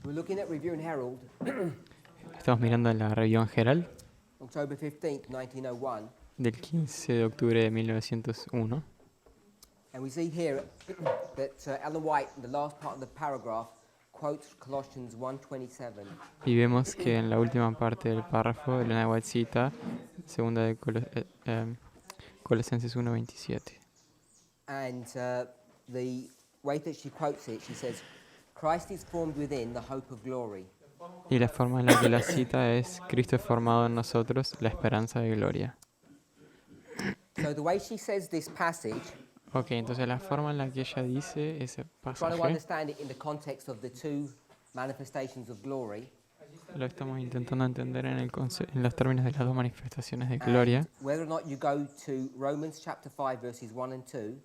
We're looking at Review and Herald, Estamos mirando la review en Herald October 15th, 1901, del 15 de octubre de 1901. and we see here that Ellen White, in the last part of the paragraph, quotes Colossians 1:27. Y vemos que en la última parte del párrafo, Elena White cita segunda de Colosenses 1:27. And the way that she quotes it, she says, Christ is formed within the hope of glory. Y la forma en la que la cita es: Cristo es formado en nosotros, la esperanza de gloria. So the way she says this passage, Ok, entonces la forma en la que ella dice ese we're trying to pasaje, understand it in the context of the two manifestations of glory. lo estamos intentando entender en los términos de las dos manifestaciones de And gloria. whether or not you go to Romans chapter 5, verses 1 and 2,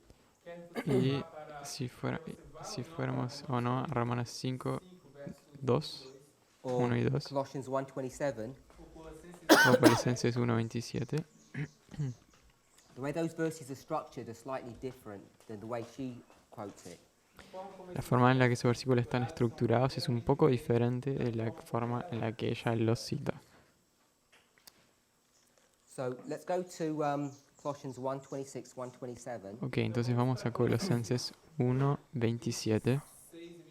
Y si fuéramos o no a Romanos 5, 2, or 1 y 2, Colossians 1:27, o Colosenses 1:27, the way those verses are structured are slightly different than the way she quotes it. la forma en la que esos versículos están estructurados es un poco diferente de la forma en la que ella los cita. So let's go to Colossians 1:26, 1:27. Ok, entonces vamos a Colosenses 1:27. Please.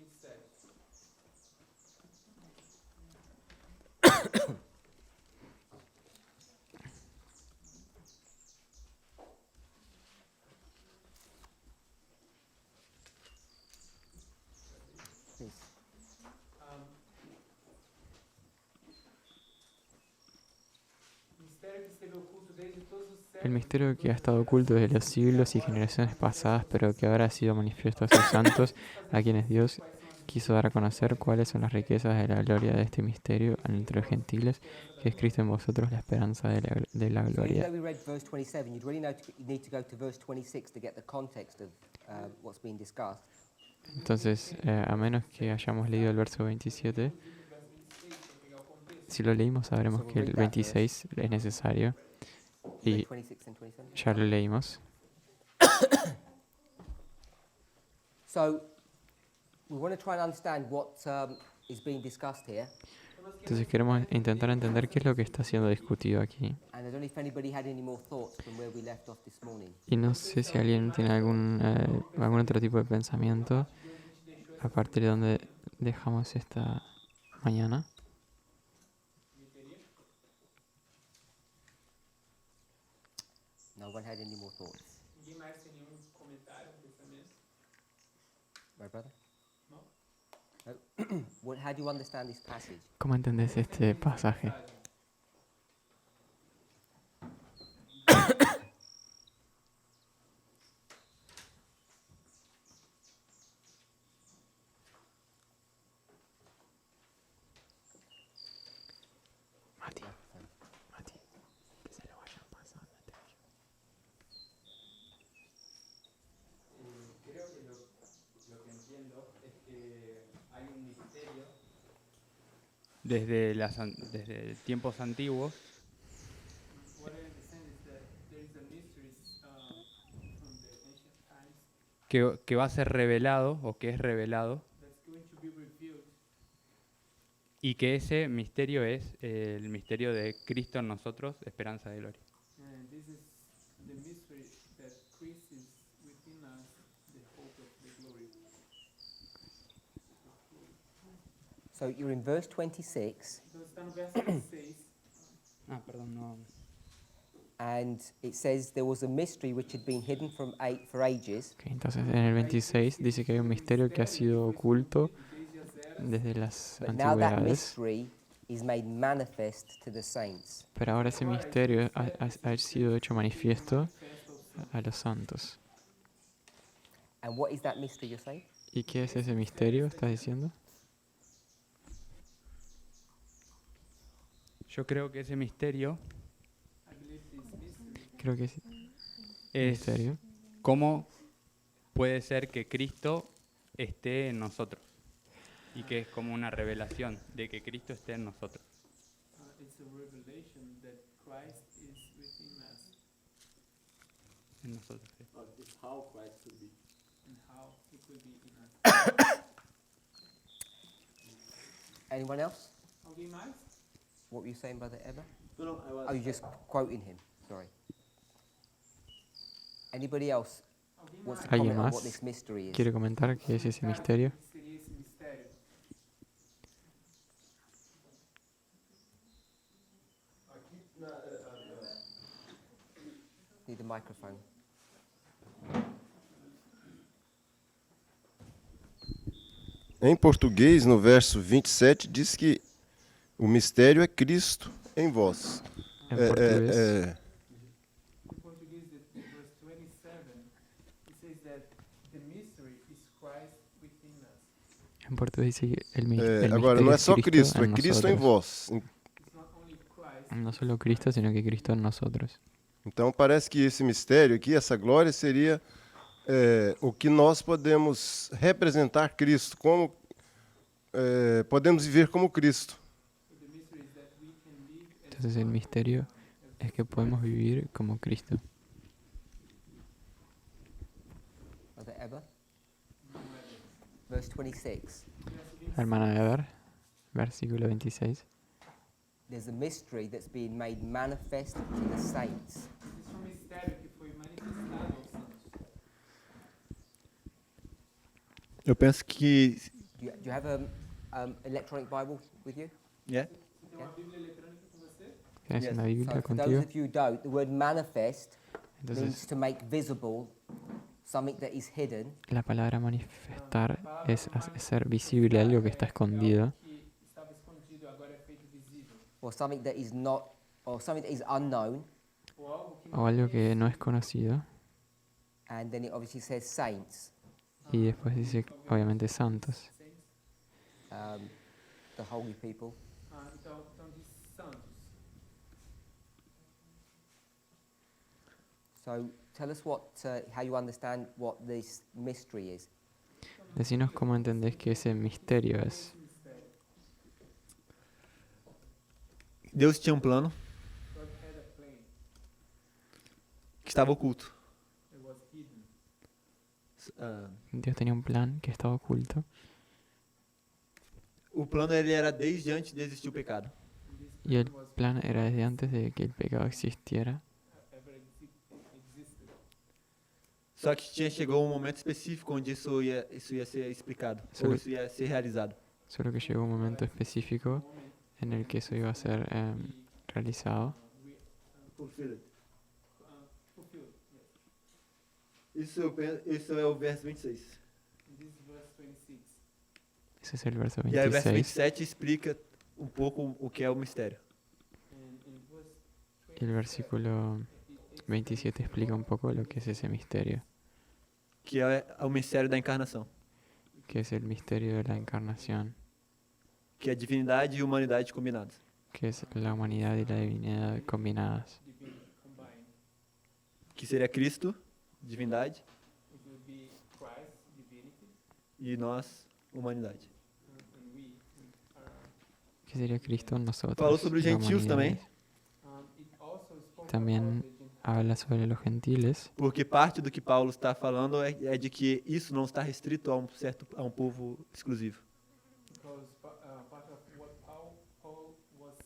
El misterio que ha estado oculto desde los siglos y generaciones pasadas, pero que ahora ha sido manifiesto a sus santos, a quienes Dios quiso dar a conocer cuáles son las riquezas de la gloria de este misterio entre los gentiles, que es Cristo en vosotros, la esperanza de la So even gloria. though we read verse 27, you'd really you need to go to verse 26 to get the context of what's being discussed. Entonces, a menos que hayamos leído el verso 27, si lo leímos sabremos que el 26 es necesario, y 26 and 27. ya lo leímos. So we want to try and understand what is being discussed here. Entonces queremos intentar entender qué es lo que está siendo discutido aquí. And I don't know if anybody had any more thoughts from where we left off this morning. Y no sé si alguien tiene algún otro tipo de pensamiento a partir de donde dejamos esta mañana. No one had any more thoughts. My brother? No. How do you understand this passage? ¿Cómo entendés este pasaje? Mati, que se lo vayan pasando. Creo que lo que entiendo es que hay un misterio desde tiempos antiguos que va a ser revelado o que es revelado y que ese misterio es el misterio de Cristo en nosotros, esperanza de gloria. So you're in verse 26, Perdón, no. and it says there was a mystery which had been hidden for ages, Ok, entonces en el 26 dice que hay un misterio que ha sido oculto desde las but now that antigüedades, mystery is made manifest to the saints. pero ahora ese misterio ha sido hecho manifiesto a los santos. And what is that mystery, you're saying? ¿Y qué es ese misterio, estás diciendo? Yo creo que ese misterio Creo que es es misterio. cómo puede ser que Cristo esté en nosotros y que es como una revelación de que Cristo esté en nosotros. En nosotros, sí. Anyone else? Alguém mais? What were you saying, Brother Emma? No, no, I was, Oh, you're just quoting him. Sorry. Anybody else Alguém wants to mais? ¿Alguien comment on más what this mystery is? quiere comentar qué es ese misterio? O que seria esse mistério? Need a microphone. Em português, no verso 27, diz que o mistério é Cristo em vós. En portugués, Em português, the verse 27, it says that the mystery is Christ within us. en portugués dice que el Agora, misterio não é es só Cristo, é en Cristo em nosotros. vós. It's not only Christ, No solo Cristo, sino que Cristo en nosotros. Então, parece que esse mistério aqui, essa glória, seria o que nós podemos representar Cristo, como podemos viver como Cristo. so the mystery is that we can live as Entonces el misterio es que podemos vivir como Cristo. Brother Emma? Verse 26. Hermana Eber, versículo 26. There's a mystery that's being made manifest to the saints. existe mistério que foi manifestado aos santos. eu penso que. Do you have an electronic Bible with you? Yeah? Você tem uma Bíblia eletrônica com você? ¿Tienes Yes. una So Biblia for those contigo? of you who don't, the word manifest means Entonces to make visible something that is hidden, la palabra manifestar es hacer visible algo que está escondido Que estava escondido agora é feito visível. or something that is not, or something that is unknown, Ou algo que o algo que no es conocido. and then it obviously says saints, Y después dice, obviamente, santos. the holy people. então diz santos. So tell us how you understand what this mystery is. Decinos cómo entendés que ese misterio es. Deus tinha um plano God had a plan. que estava oculto. It was hidden. Ah, Dios tenía un plan que estaba oculto. o plano ele era desde antes de existir o pecado. And this Y el plan was plan era desde antes de que el pecado existiera. ever existed. Só que chegou um momento específico onde isso ia ser explicado, Só ou que- isso ia ser realizado. Solo que llegó un momento específico en el que eso iba a ser realizado. Fulfilled. Yes. Isso é o verso 26. And this is verse 26. Ese es el verso E aí o verso 26. 27 explica um pouco o que é o mistério. And in verse Y el versículo 27 explica un poco lo que es ese misterio, Que é o mistério da encarnação. que es el misterio de la encarnación, Que é divindade e humanidade combinadas. que es la humanidad y la divinidad combinadas, divinity combined. Que seria Cristo, divindade, It will be Christ, divinity, e nós, humanidade. and we are. que sería Cristo en nosotros. Falou sobre os la gentios humanidad. também, It also spoke También about the Gentiles. Habla sobre los gentiles, porque parte do que Paulo está falando é de que isso não está restrito a um povo exclusivo. Because part of what Paul was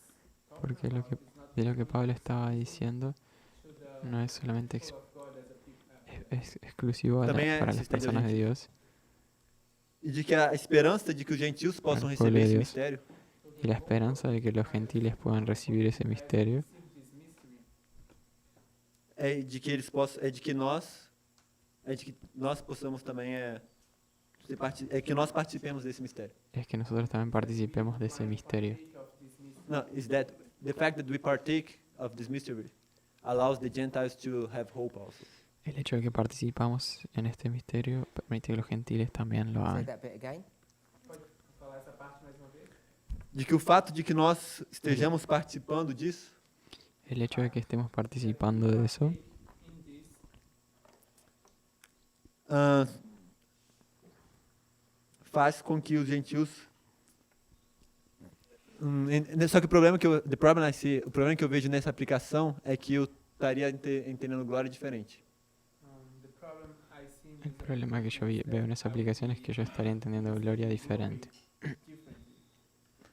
talking porque about is not de lo que Pablo estaba diciendo to the no es solamente people of God as a people. es exclusivo También para las existe el personas de gentil. Dios, E de que a esperança de que os gentios possam Al pueblo receber de esse Dios. mistério y la esperanza de que los gentiles puedan recibir ese misterio Receive this mystery. é de que eles possam, é de que nós possamos também que nós participemos desse mistério. es que nosotros también participemos de ese misterio. Take of this mystery. No, is that the fact that we partake of this mystery allows the Gentiles to have hope also. El hecho de que participamos en este misterio permite que los gentiles también lo Say hagan. that bit again. Pode falar essa parte mais uma vez? De que o fato de que nós estejamos participando disso El hecho de que estemos participando de eso In this, faz com que os gentios só que o problema o problema que eu vejo nessa aplicação é que eu estaria entendendo glória diferente. the problem I see in el this problema que yo veo en esa aplicación es que yo estaría entendiendo gloria diferente. differently.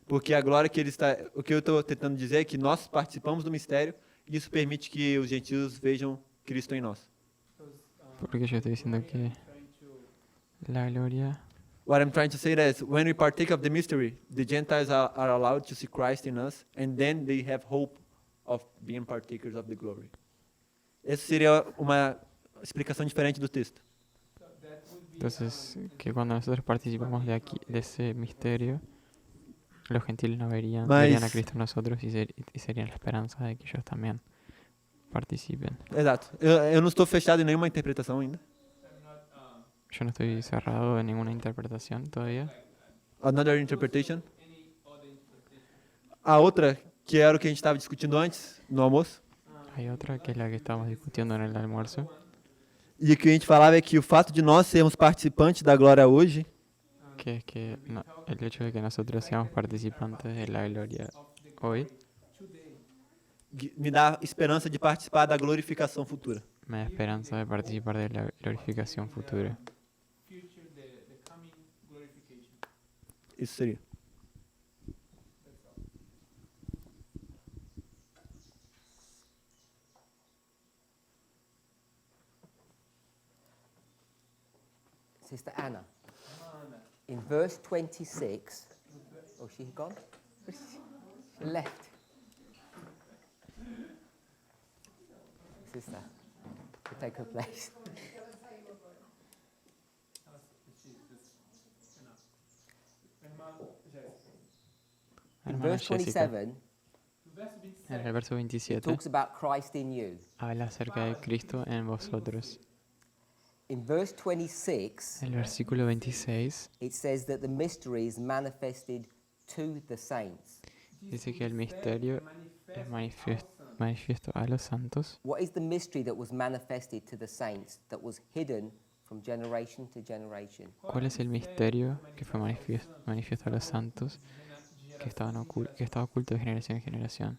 Porque a glória que ele está... O que eu estou tentando dizer é que nós participamos do mistério e isso permite que os gentios vejam Cristo em nós. Porque yo estoy diciendo que la gloria, What I'm trying to say is, when we partake of the mystery, the Gentiles are allowed to see Christ in us, and then they have hope of being partakers of the glory. Essa seria uma explicação diferente do texto. entonces que cuando nosotros participamos de aquí, de ese misterio, los gentiles no verían, verían a Cristo en nosotros y serían la esperanza de que ellos también participen. Exato. Eu não estou fechado em nenhuma interpretação ainda. Yo no estoy cerrado en ninguna interpretación todavía. Another interpretation. A outra, que era o que a gente estava discutindo antes, no almoço, Hay otra que es la que estábamos discutiendo en el almuerzo, e o que a gente falava é que o fato de nós sermos participantes da glória hoje que es que el hecho de que nosotros seamos participantes de la gloria hoy me dá esperança de participar da glorificação futura. me da esperanza de participar de la glorificación futura. Isso seria. Sister Anna, in verse 26, oh, she gone? She left. Sister, to take her place. In Hermana verse Jessica, 27, en el verso it 27, talks about Christ in you. habla acerca de Cristo en vosotros. In verse 26, El versículo 26 it says that the mystery is manifested to the saints. dice que el misterio es manifiesto a los santos. What is the mystery that was manifested to the saints that was hidden from generation to generation? ¿Cuál es el misterio que fue manifiesto a los santos que estaba oculto de generación en generación?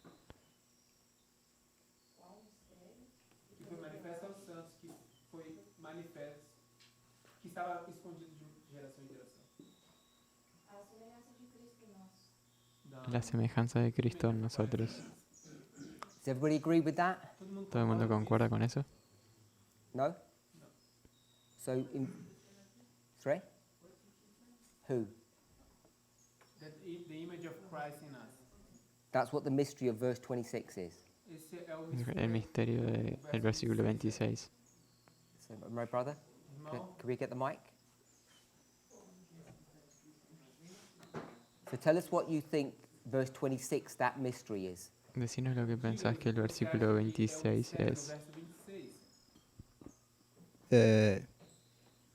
Que foi manifesto aos santos, que foi manifesto, que estava escondido de geração em geração. La semejanza de Cristo en nosotros. Does everybody agree with that? ¿Todo el mundo concuerda con eso? No? So, in three? Who? That the image of Christ in us. That's what the mystery of verse 26 is. Esse é o El misterio del versículo 26. So, my brother, irmão. can we get the mic? So tell us what you think verse 26, that mystery is. Decinos lo que pensás que el versículo 26 O es. verso 26.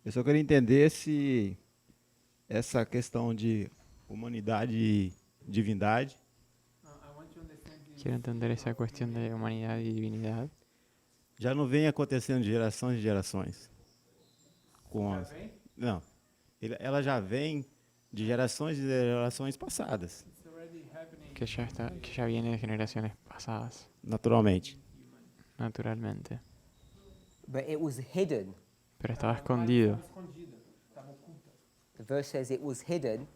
Eu só queria entender se essa questão de humanidade e divindade I want to understand this. Quiero entender esa cuestión de humanidad y divinidad. já não vem acontecendo de gerações em gerações. Com Já as- vem? Não, ela já vem de gerações e gerações passadas, It's already happening. Que ya viene de generaciones pasadas, naturalmente. naturalmente. But it was hidden. Pero estaba escondido. Estava escondida, estava oculta. The verse says it was hidden,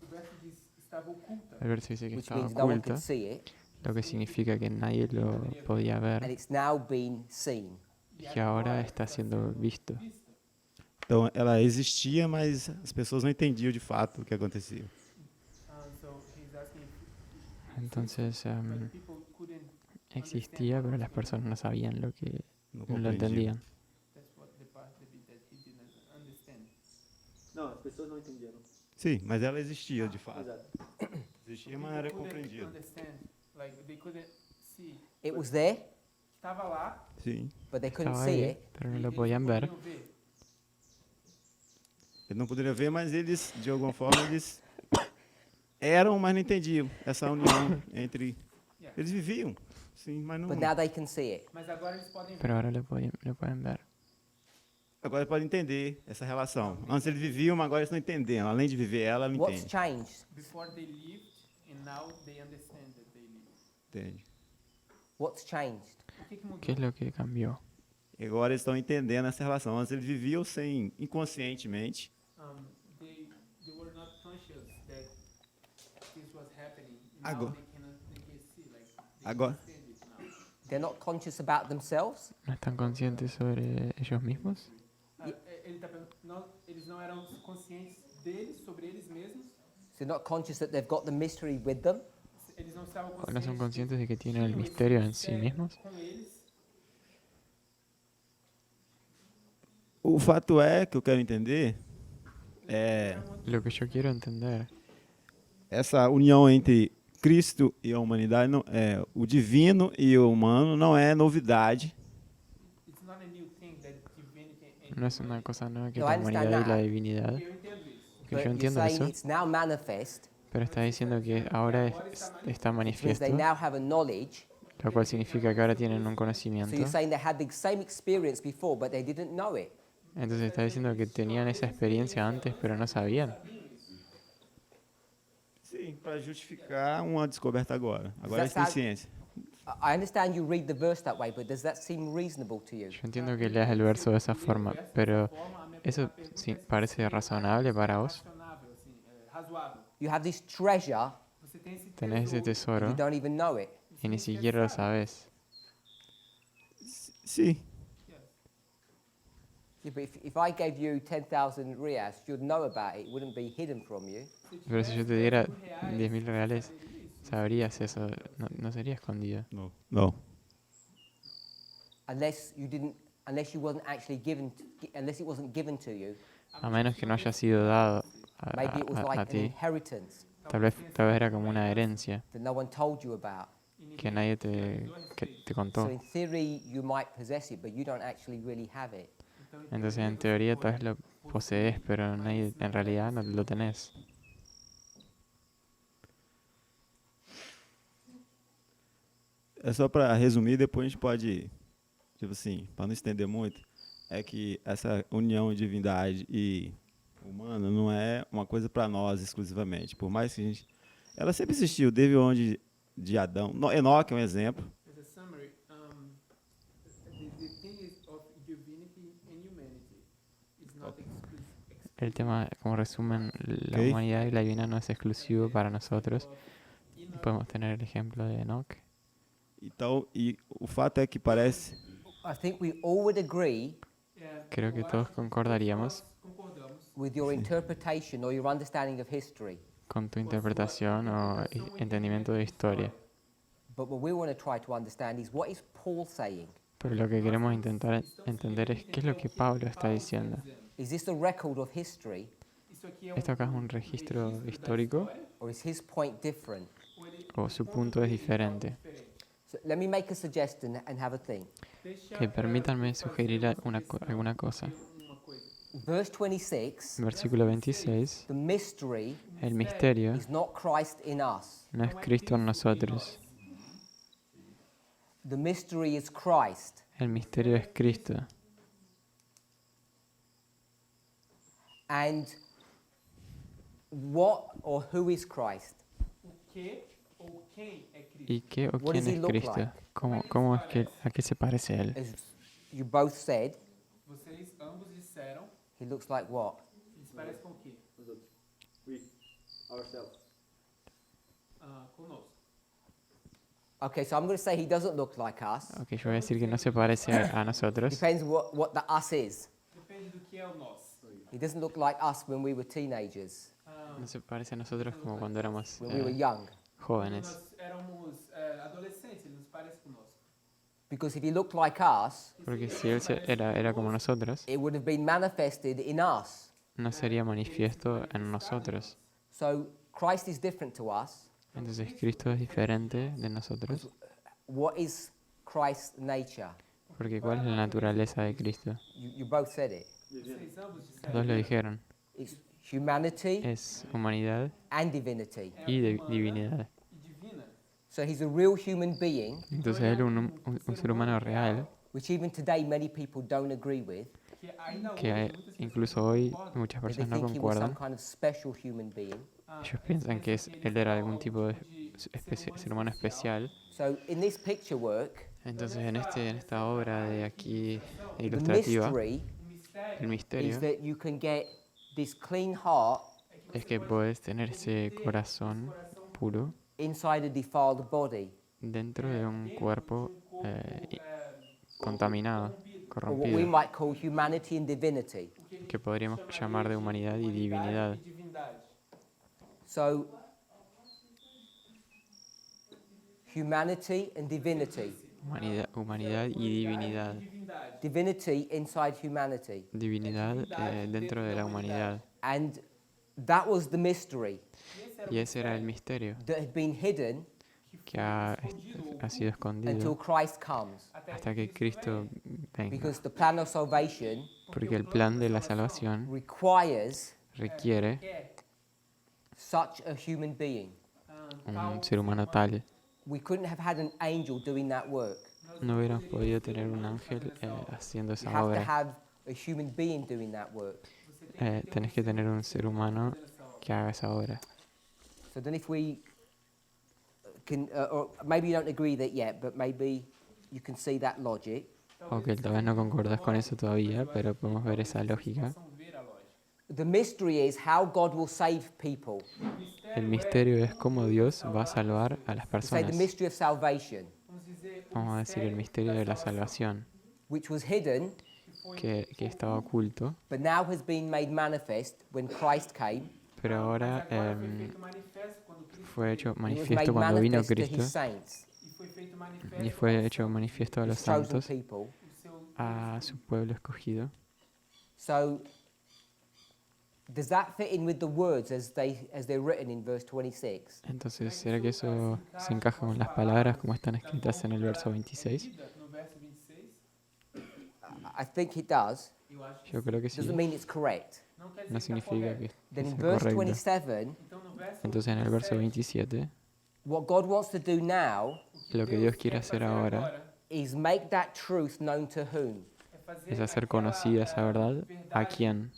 O verso diz estava oculta. El verso dice que which estaba means no one oculto, could see it, lo que significa que nadie lo podía and ver it's now been seen. y que ahora está siendo visto. Então, ela existia, mas as pessoas não entendiam de fato o que acontecia. So he's asking Entonces like people couldn't existía, pero las personas no sabían lo que Não no lo compreendiam. entendían. that's what the part that he didn't understand. Não, as pessoas não entenderam. Sim, mas ela existia de fato. Exato. Existia, mas era Couldn't compreendida. understand, like they couldn't see. It was there, Estava lá, Sim. but they couldn't Estaba see ahí, it. pero no e lo eles podían ver. podiam ver. Ele não poderia ver, mas eles, de alguma forma, eles eram, mas não entendiam essa união entre... Eles viviam, sim, mas não... But now they can see it. Mas agora eles podem ver. Pero ahora lo pueden ver. Agora ele pode entender essa relação. Antes eles viviam, mas agora eles estão entendendo. Além de viver ela, não What's entende. changed? Before they lived, and now they understand that they live. Entende? What's changed? O que mudou? ¿Qué es lo que cambió? E agora eles estão entendendo essa relação. Antes eles viviam sem, inconscientemente. They were not conscious that Agora, they can see, like they agora, understand it now. They're not conscious about themselves. ¿No están conscientes sobre ellos mismos? Ele tá perguntando, eles não eram conscientes deles, sobre eles mesmos. So they're not conscious that they've got the mystery with them. Eles não estavam ¿O no son conscientes conscientes de que tienen el tinham esse misterio en sí mistério mismos? com eles. o fato é que eu quero entender é Lo que yo quiero entender essa união entre Cristo e a humanidade, não, o divino e o humano não é novidade. It's not a new thing that divinity and no es una cosa nueva que No, I la understand humanidad y la that. divinidad. eu entendo isso. Que But yo you're entiendo saying eso, it's now manifest, pero está diciendo que ahora está which means manifiesto, they now have a knowledge. lo cual significa que ahora tienen un So conocimiento. you're saying they had the same experience before, but they didn't know it. Entonces está diciendo que tenían esa experiencia antes, pero no sabían. Sim, para justificar uma descoberta agora. Agora That's eles têm how- ciência. I understand you read the verse that way, but does that seem reasonable to you? Yo entiendo que leas el verso de esa forma, pero ¿eso sí parece razonable para vos? Racionável, assim, razoável. You have this treasure, Você tem esse Tenés ese tesouro, you tesoro don't even know it. y ni siquiera lo sabes. Sim, Yeah, but if I gave you 10,000 reals, you'd know about it. It wouldn't be hidden from you. Pero si yo te diera 10.000 reales, sabrías eso, no sería escondido. não. Unless you didn't, unless you wasn't actually given, unless it wasn't given to you. A menos que no haya sido dado a, Maybe it was a like an ti. inheritance Tal vez era como una herencia that no one told you about. que nadie te So contó. in theory, you might possess it, but you don't actually really have it. Entonces en teoría tal vez lo posees, pero nadie, en realidad no lo tenés. É só para resumir, depois a gente pode, tipo assim, para não estender muito, é que essa união de divindade e humano não é uma coisa para nós exclusivamente. Por mais que a gente, ela sempre existiu, desde onde de Adão. Enoque é um exemplo. as a summary, the thing is of divinity and humanity is not exclusive. El tema, como resumen, la Ok. humanidad y la divina no es exclusivo para nosotros. Podemos tener el ejemplo de Enoch. Então, e o fato é que parece I think we all would agree Creo que todos concordaríamos Concordamos. with your interpretation or your understanding of history. con tu interpretación o entendimiento de historia. But what we want to try to understand is what is Paul saying? Pero lo que queremos intentar entender es qué es lo que Pablo está diciendo. Is this a record of history, Isso aqui é ¿Esto acá es un registro histórico or is his point different? o su punto es diferente? So let me make a suggestion and have a think. Que permítanme sugerir alguna cosa. uma coisa. Verse 26, Versículo 26. the mystery El misterio is not Christ in us. no es Cristo en nosotros. The mystery is Christ. El misterio es Cristo. And what or who is Christ? O que ou quem é Cristo? ¿Y qué o What quién does he es look Cristo? like? ¿Cómo es que, a qué se parece Él? As you both said, Vocês ambos disseram, he looks like what? eles parecem com o quê? Conosco. Okay, so I'm going to say he doesn't look like us. Ok, yo voy a decir que no se parece a nosotros. Depends what the us is. Depende do que é o nós. He doesn't look like us when we were teenagers, No se parece a nosotros como cuando éramos when we were young. Quando jóvenes. nós éramos adolescentes, ele nos parece conosco. Because if he looked like us, Porque si Él era como nosotros, it would have been manifested in us. no sería manifiesto en nosotros. So Christ is different to us. Entonces Cristo es diferente de nosotros. What is Christ's nature? Porque ¿cuál es la naturaleza de Cristo? You both said it. Vocês ambos Los disseram. dos lo dijeron. It's humanity Es humanidad and divinity. y divinidad. E divina. So he's a real human being, Entonces Él es un ser humano real which even today many people don't agree with. Que ainda que hoje muitas pessoas incluso hoy concordam. muchas They personas no think he was some concuerdan. kind of special human being. Ellos piensan que él era algún tipo de ser humano especial. So in this picture work, Entonces en esta obra de aquí the ilustrativa, mystery el is misterio that you can get this clean heart es que puedes tener ese corazón puro inside a defiled body, dentro de un cuerpo contaminado, or what we corrompido, might call humanity and divinity. que podríamos llamar de humanidad y divinidad. So, humanity and divinity. Humanidad y divinidad. Divinity inside humanity. Divinidad dentro de la humanidad. And that was the mystery Y ese era el misterio that had been hidden que ha sido until escondido Christ comes. hasta que Cristo venga. Because the plan of salvation Porque el plan de la salvación requires requiere such a human being. un ser humano tal. We couldn't have had an angel doing that work. No hubiéramos podido tener un ángel haciendo You esa have to obra. have a human being doing that work. Tenés que tener un ser humano que haga esa obra. So then if we can, or maybe you don't agree that yet, but maybe you can see that logic. Ok, tal vez no concordas con eso todavía, pero podemos ver esa lógica. The mystery is how God will save people. El misterio es cómo Dios va a salvar a las We say the personas. mystery of salvation, Vamos a decir el misterio de la salvación, which was hidden, que estaba oculto, but now has been made manifest when Christ came. pero ahora fue hecho It was made manifiesto cuando vino manifest to Cristo His saints, y fue hecho manifiesto a His los chosen santos, people. a su pueblo escogido. So, does that fit in with the words as they're written in verse 26? Entonces, ¿será que eso se encaja con las palabras como están escritas en el verso 26? I think it does. Yo creo que sí. Doesn't mean it's correct. No significa que Then in sea verse correcto. 27, Entonces, en el verso 27, what God wants to do now lo que Dios quiere hacer ahora is make that truth known to whom? es hacer conocida esa verdad a quién.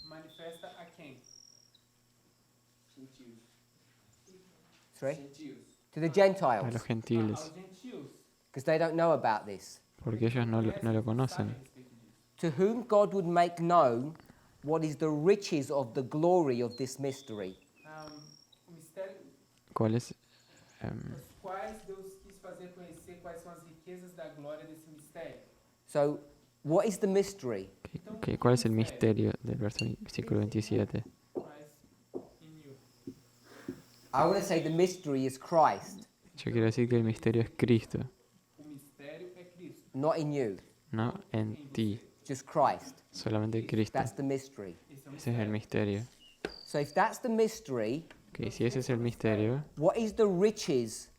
Sorry? To the A Gentiles, los gentiles, because they don't know about this. porque ellos no lo conocen. To whom God would make known what is the riches of the glory of this mystery. O mistério, ¿Cuál es? os quais Deus quis fazer conhecer quais são as riquezas da glória desse mistério. So, what is the mystery? ¿Cuál es el misterio del versículo 27? Christ in you. I want to say the mystery is Christ, Yo quiero decir que el misterio es Cristo, O mistério é Cristo. not in you, no en ti, just Christ. solamente Cristo. That's the mystery. Esse é o Ese es el misterio. So, if that's the mystery, Ok, si ese es el misterio, what is the riches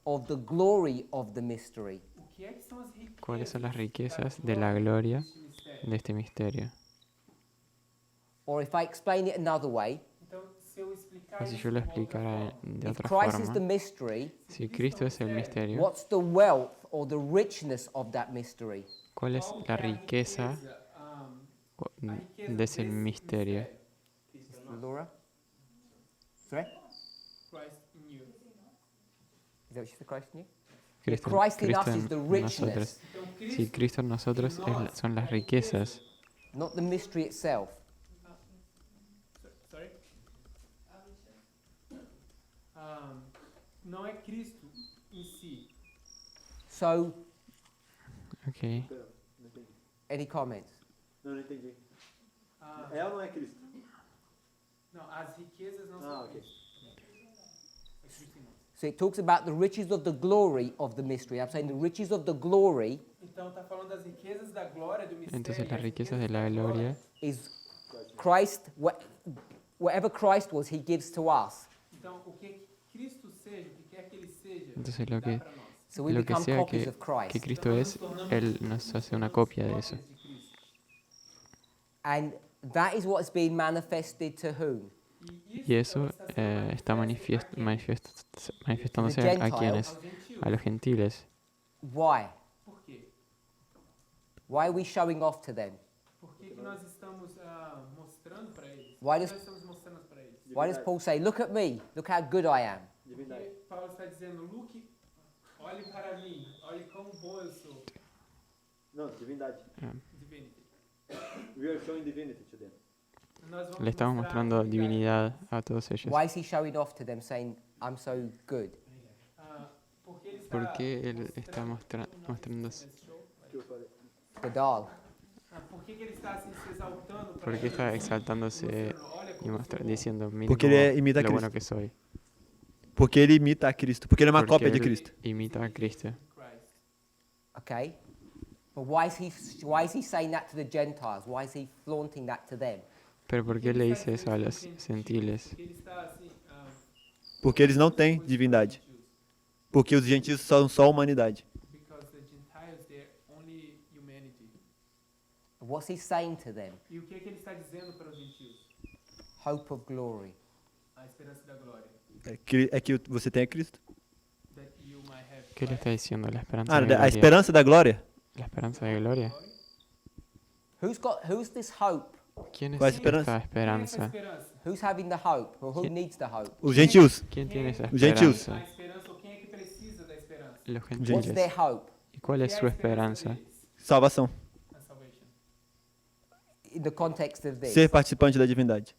of the glory of the mystery? O que é que são as riquezas ¿cuáles son las riquezas de la gloria deste mistério? de este misterio? Or if I explain it another way, Então, se eu explicar O si isso yo lo de uma outra explicara forma, de if otra Christ is the forma, mystery, si Cristo es el misterio, what's the wealth or the richness of that mystery? ¿cuál es la riqueza de ese misterio? Laura? Sorry? Christ in you. Is that what she said, Christ in you? Cristo, Christ in Cristo us is en the nosotros. richness, Então, Si Cristo, Cristo en nosotros son las riquezas, not the mystery itself. sorry? Não é Cristo em si. So, ok. any comments? Não entendi. Ah, É ou não é Cristo? não, as riquezas não são ok. Cristo. É Cristo em nós. So it talks about the riches of the glory of the mystery. I'm saying the riches of the glory Então está falando das riquezas da glória do mistério. Entonces e las as riquezas riquezas de la da gloria is Christ, whatever Christ was, he gives to us. Então, o que Cristo seja, o que quer que ele seja, Entonces dá lo que, para nós. So we lo que become sea copies que, of Christ. que Cristo es, Él nos hace una copia de eso. Cópias de Cristo. And that is what is being manifested to whom? Y eso está manifestándose a quienes, Aos gentios. a los gentiles. Why? Por quê? Why are we showing off to them? Por que nós estamos mostrando para eles? Why Por does- que nós estamos mostrando para eles? Why does Paul say, look at me, look how good I am? Porque Paulo está dizendo, Luke, olhe para mim, olhe quão bom eu sou. Não, divindade. Divinity. We are showing divinity to them. Nós vamos Le estamos mostrar mostrando a divindade. divinidad a todos ellos. Why is he showing off to them saying, I'm so good? ¿Por qué él está mostrándose? The doll. Por que ele está assim se exaltando para ¿Por qué está exaltándose y diciendo, miren Porque ele cómo- imita a lo bueno Cristo. que soy? Porque ele imita a Cristo. Porque ele é uma Porque cópia de él Cristo. imita a Cristo. Christ? Okay? But why is he saying that to the Gentiles? Why is he flaunting that to them? Pero ¿por qué le dice eso a los gentiles? Porque ele está assim, Porque eles não têm divindade. Porque os gentios são só humanidade. because the Gentiles they're only humanity. What's he saying to them? E o que é que ele está dizendo para os gentios? Hope of glory. A esperança da glória. É que você tem a Cristo. That you might have ¿Qué le está diciendo? La esperanza Ah, de a gloria. esperança da glória? La esperanza de gloria. Who's this hope? ¿Quién es ¿Cuál esta esperanza? esperanza? esperança. Who's having the hope? Or who ¿Quién? needs the hope? Os gentios. ¿Quién tiene esa Los gentiles. esperanza? A esperança, ou quem é que precisa da esperança? Los What's gentiles. their hope? ¿Y cuál Que es é su a esperança esperanza? deles? Salvação. A salvation. In the context of this. Ser participante da divindade.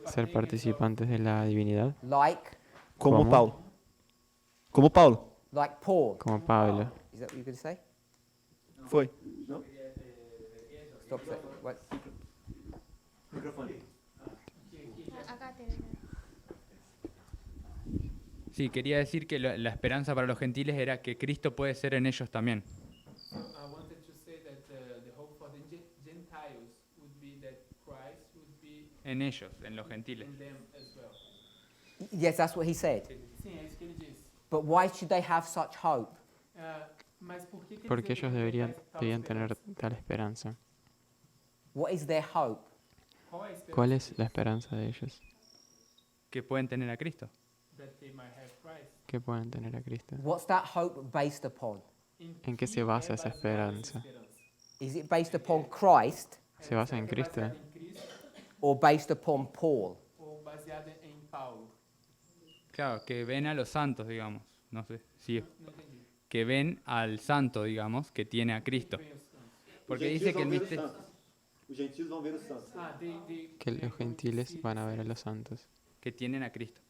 Ser participantes de la divinidad, Like Como Como? Paulo. Como Paulo. Paul. como Pablo. Is that what you're going to say? Foi. Stop that. What? Sí, quería decir que la esperanza para los gentiles era que Cristo puede ser en ellos también. So I wanted to say that the hope for the Gentiles would be that Christ would be En ellos, en los gentiles. in them as well. Yes, that's what he said. Sim, é isso que ele disse. But why should they have such hope? Mas por que Porque eles ellos deveriam ter tal deberían tener esperança? tal esperanza. What is their hope? Qual é a esperança ¿Cuál es deles? la esperanza de ellos? Que pueden tener a Cristo. That they might have Christ. Que pueden tener a Cristo. What's that hope based upon? ¿En qué se basa esa esperanza? Is it based upon Christ ¿Se basa en Cristo Baseada em Cristo or based upon Paul? ou baseada em Paulo? Claro, que ven a los santos, digamos. No sé si Não entendi. que ven al santo, digamos, que tiene a Cristo. Bem, os santos. Porque dice que el misterio... Os gentios vão ver os santos. que los gentiles van a ver a los santos? que tienen a Cristo.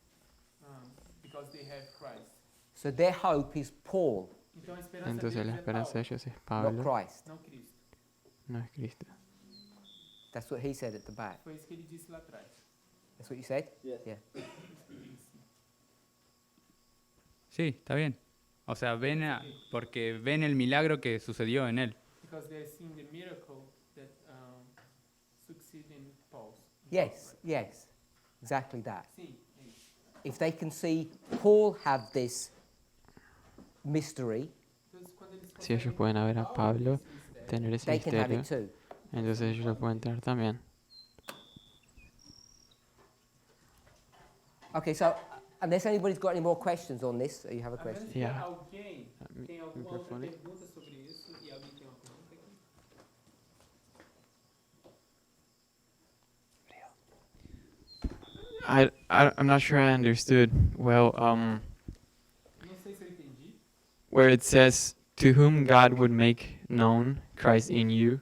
Because they have Christ. So their hope is Paul, Então a esperança Entonces la deles é esperanza de Paulo, ellos es not Pablo, Christ. não Cristo. no es Cristo. That's what he said at the back. Foi isso que ele disse lá atrás. That's what you said? Yes. Yeah. Sí, está bien. O sea, porque ven el milagro que sucedió en él. Because they're seeing the miracle that succeeded in Paul's. Yes, yes. Exactly that. Sim, é isso. If they can see Paul have this mystery, Então, quando eles Si ellos conseguem pueden ver a Paulo Pablo esse mistério, tener ese they can have misterio, it too. entonces ellos lo pueden tener también. Okay, so unless anybody's got any more questions on this, you have a a menos question? que Yeah. alguém tenha alguma outra microfone. pergunta sobre isso e alguém tem uma pergunta aqui. I'm not sure I understood well Não sei se eu entendi. where it says, to whom God would make known Christ in you.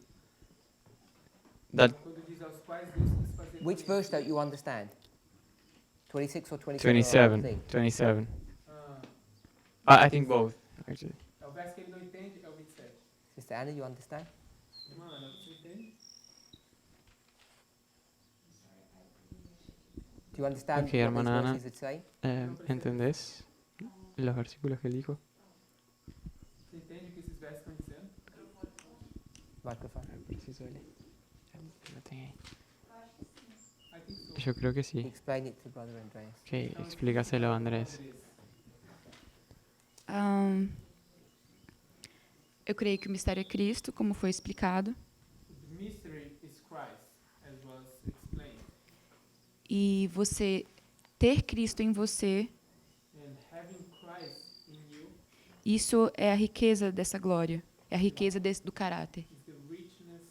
That Quando diz aos quais Deus quis fazer Which conhecido. verse don't you understand? 26 or 27? 27, 27. Ah, I think both, actually. é o verso que ele não entende, é o 27. Sister Anna, you understand? Irmã Ana, você entende? Do you understand Okay, what these hermana Ana. verses are saying? ¿Entendés los versículos que él dijo? Você entende o que esses versos estão dizendo? Microphone. Preciso ele. Lo tengo ahí. I think so. Yo creo que sí. Explain it to Brother Andreas. Ok, explícaselo, Andrés. Eu creio que o mistério é Cristo, como foi explicado, The mystery is Christ, as was explained. e você ter Cristo em você, And having Christ in you isso é a riqueza dessa glória, é a riqueza do caráter, is the richness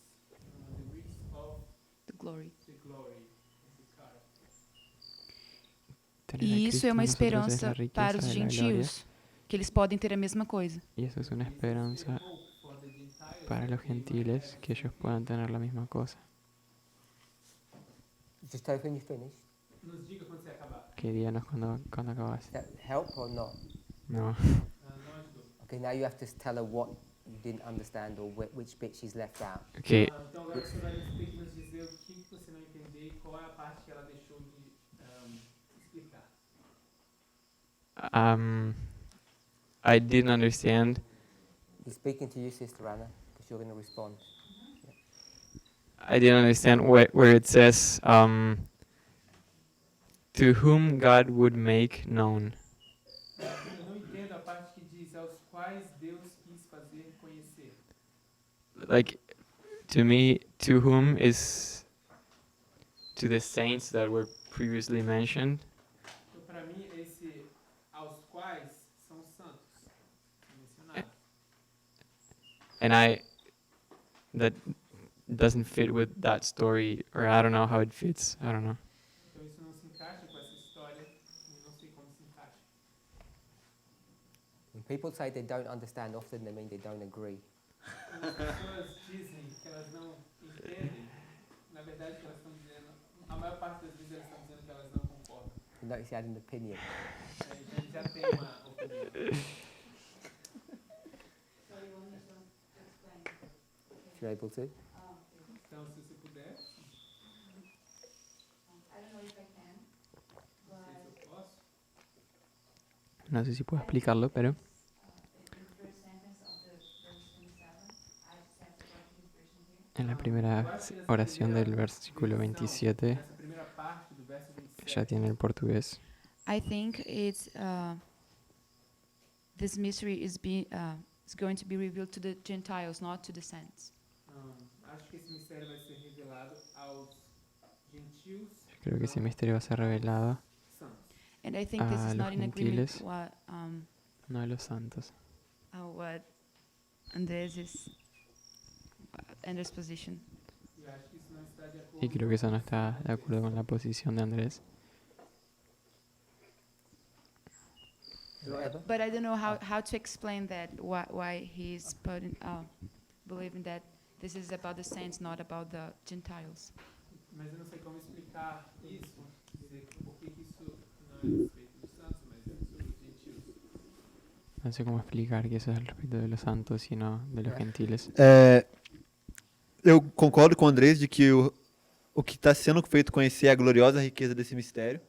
of the glory. the glory of the character. Tener a E isso Cristo é en uma nosotros es la esperança riqueza para os de la gloria. gentios, que eles podem ter a mesma coisa. Y eso es una esperanza Hope for the Gentiles para los that they might gentiles, have que ellos puedan tener la misma cosa. Just tell us when you finish. Nos diga quando você acabar. Que díganos cuando acabas. Does that help or not? No. Não Okay, now you have to tell her what you didn't understand or which bit she's left out. Okay, Então agora você vai ter que nos dizer o que você não entendeu e qual é a parte que ela deixou de explicar. I didn't understand. He's speaking to you, Sister Anna, because you're going to respond. I didn't understand where it says to whom God would make known. Eu não entendo a parte que diz aos quais Deus quis fazer conhecer. Like, to me, to whom is to the saints that were previously mentioned. Então, para mim, esse aos quais são os santos mencionados. And that doesn't fit with that story, or I don't know how it fits. I don't know. Então isso não se encaixa com essa história e não sei como se encaixa. When people say they don't understand, often they mean they don't agree. Quando as pessoas dizem que elas não entendem, na verdade o que elas estão dizendo, a maior parte das vezes elas estão dizendo que elas não concordam. You notice you had an opinion. A gente já tem uma opinião. If you're able to. Então, se você puder, não sei se eu posso. No sé si puedo explicarlo, pero en la primera oración del versículo 27 Nessa primeira parte do verso 27, ya tiene el portugués. I think it's this mystery is going to be revealed to the Gentiles, not to the saints. acho que esse mistério vai ser revelado aos gentios, Creo que ese misterio va a ser revelado santos. And I think this a is los not in agreement gentiles, what no a los santos. what Andres is Andres' position. E acho que isso não está de acordo Y creo que eso no está de acuerdo con la posición de Andrés. Whatever. But I don't know how to explain that, why he's putting believing that this is about the saints, not about the Gentiles. Mas eu não sei como explicar isso, dizer por que isso não é a respeito dos santos, mas é sobre os gentios. No sé cómo explicar que eso es al respecto de los santos y no de los gentiles. Eu concordo com o Andrés de que o que está sendo feito conhecer é a gloriosa riqueza desse mistério.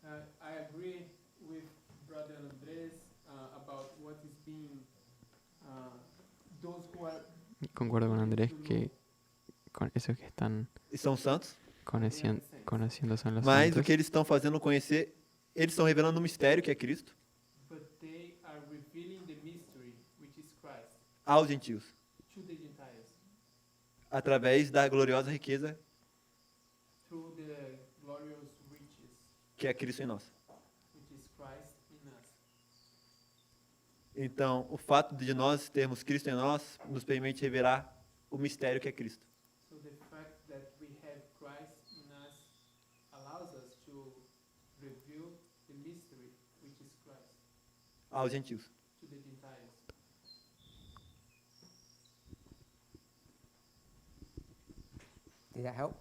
I agree with Brother Andrés about what is being, those who are Concuerdo con Andrés que con esos que están E são santos. conociendo son los Mas o santos. que eles estão fazendo conhecer, eles estão revelando um mistério que é Cristo but they are revealing the mystery, which is Christ, aos gentios, to the Gentiles, através da gloriosa riqueza through the glorious riches, que é Cristo em nós. which is Christ in us. Então, o fato de nós termos Cristo em nós nos permite revelar o mistério que é Cristo. So the fact that we have Christ in us allows us to reveal the mystery, which is Christ, Aos gentios. to the Gentiles. Did that help?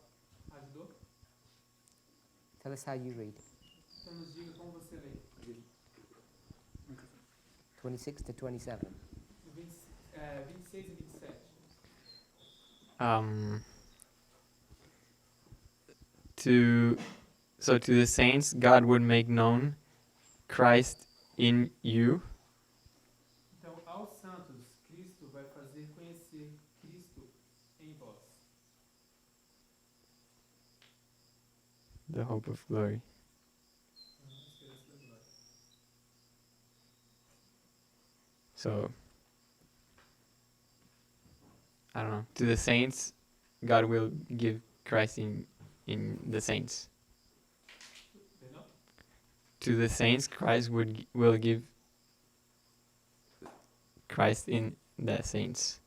Ajudou? Tell us how you read. Então nos diga como você lê. 26 to 27. 26 e 27. To the saints, God would make known Christ in you. Então, aos santos, Cristo vai fazer conhecer Cristo em vós. The hope of glory. Esperança da glória. So, I don't know. To the saints, God will give Christ in the saints. Perdão? To the saints, Christ will give Christ in the saints.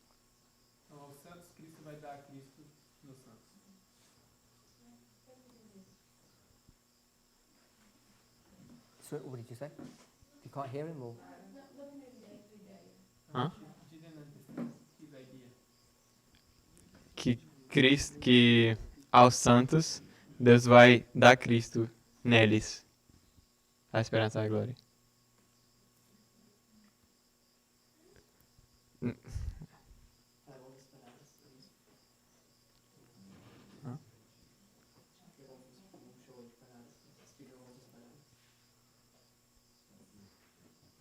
Então, aos santos, Cristo vai dar Cristo nos santos. So, what did you say? You can't hear him, or Hã? She didn't understand his idea. Que aos santos, Deus vai dar Cristo neles. A esperança da glória. N-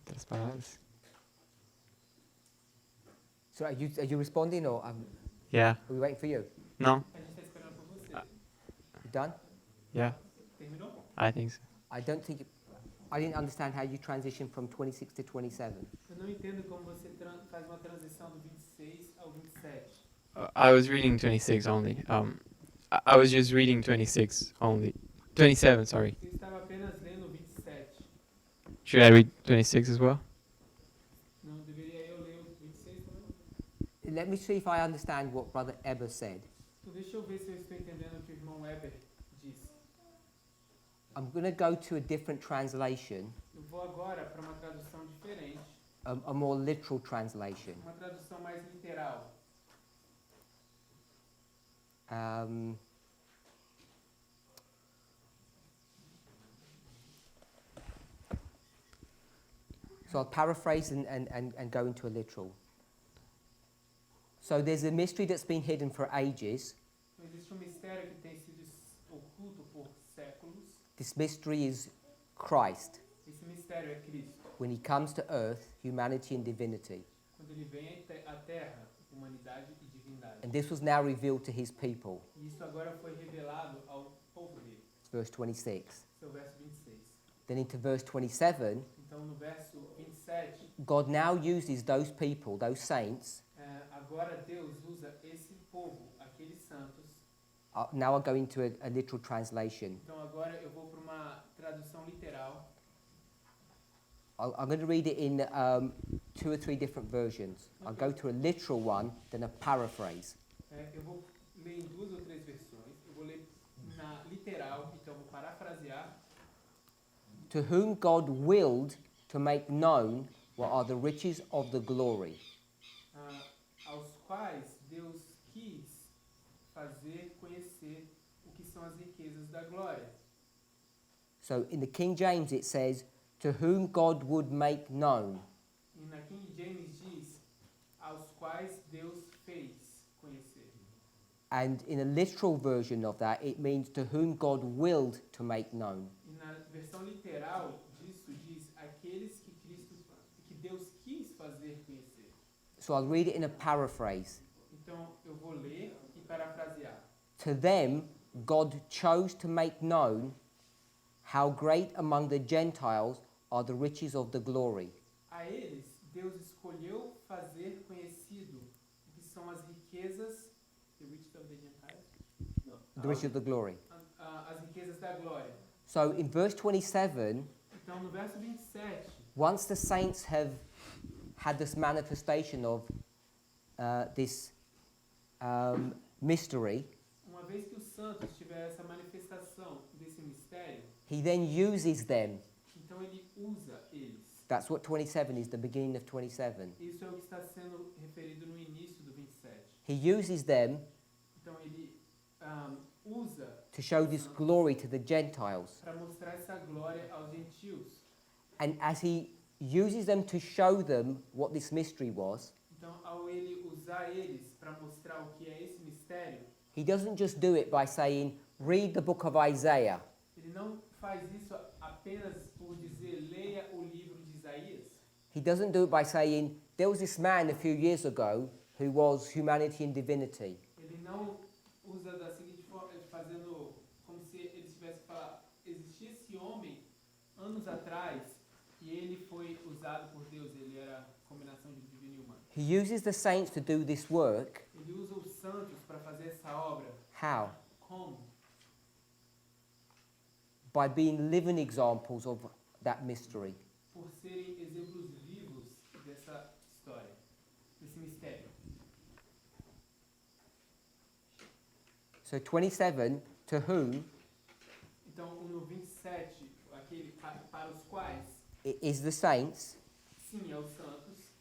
Outras palavras. So are you responding or Yeah. are we waiting for you? No. A gente está esperando por você. You done? Yeah. Terminou? I think so. I don't think I didn't understand how you transition from 26 to 27. Eu não entendo como você faz uma transição do 26 ao 27. I was reading 26 only. I was just reading 26 only. 27, sorry. Eu estava apenas lendo o 27. Should I read 26 as well? Não deveria eu ler o 26 também? Let me see if I understand what Brother Eber said. Então deixa eu ver se eu estou entendendo o que o irmão Weber disse. I'm going to go to a different translation, Eu vou agora para uma tradução diferente, a more literal translation. uma tradução mais literal. So I'll paraphrase and go into a literal. So there's a mystery that's been hidden for ages. Então, existe mistério que tem sido oculto por séculos. This mystery is Christ. Esse mistério é Cristo. When he comes to earth, humanity and divinity. Quando ele vem à Terra, humanidade e divindade. And this was now revealed to his people. E isso agora foi revelado ao povo dele. It's verse 26. Esse é o verso 26. Then into verse 27, Então, no verso 27, God now uses those people, those saints. agora Deus usa esse povo, aqueles santos. Now I'll go into a literal translation. Então, agora eu vou para uma tradução literal. I'm going to read it in 2 or 3 different versions. I'll go to a literal one, then a paraphrase. Eu vou ler em 2 ou 3 versões. Eu vou ler na literal, então eu vou parafrasear. To whom God willed to make known what are the riches of the glory. Aos quais Deus quis fazer conhecer o que são as riquezas da glória. So in the King James it says, to whom God would make known. E na King James diz, aos quais Deus fez conhecer. And in a literal version of that, it means to whom God willed to make known. E na versão literal disso diz, aqueles que Deus quis fazer conhecer. So I'll read it in a paraphrase. Então eu vou ler e parafrasear. To them, God chose to make known how great among the Gentiles are the riches of the glory. A eles, Deus escolheu fazer conhecido o que são as riquezas, the riches of the Gentiles? The riches of the glory. As riquezas da glória. So in verse 27, Então no verso 27, once the saints have had this manifestation of this mystery, uma vez que os santos tiveram essa manifestação desse mistério, he then uses them. então ele usa eles. That's what 27 is, the beginning of 27. Isso é o que está sendo referido no início do 27. He uses them Então ele usa to show this glory to the Gentiles. para mostrar essa glória aos gentios. And as he uses them to show them what this mystery was, Então, ao ele usar eles para mostrar o que é esse mistério, he doesn't just do it by saying, read the book of Isaiah. ele não faz isso apenas por dizer, leia o livro de Isaías. He doesn't do it by saying, there was this man a few years ago who was humanity and divinity. Ele não usa da seguinte forma, fazendo como se ele tivesse falado, existia esse homem anos atrás e ele foi usado por Deus, ele era a combinação de divino e humano. He uses the saints to do this work. Ele usa os santos para fazer essa obra. How? Como? By being living examples of that mystery. Por serem exemplos vivos dessa história, desse mistério. So 27, to whom Então, no 27, aquele para os quais, is the saints, sim, é os santos,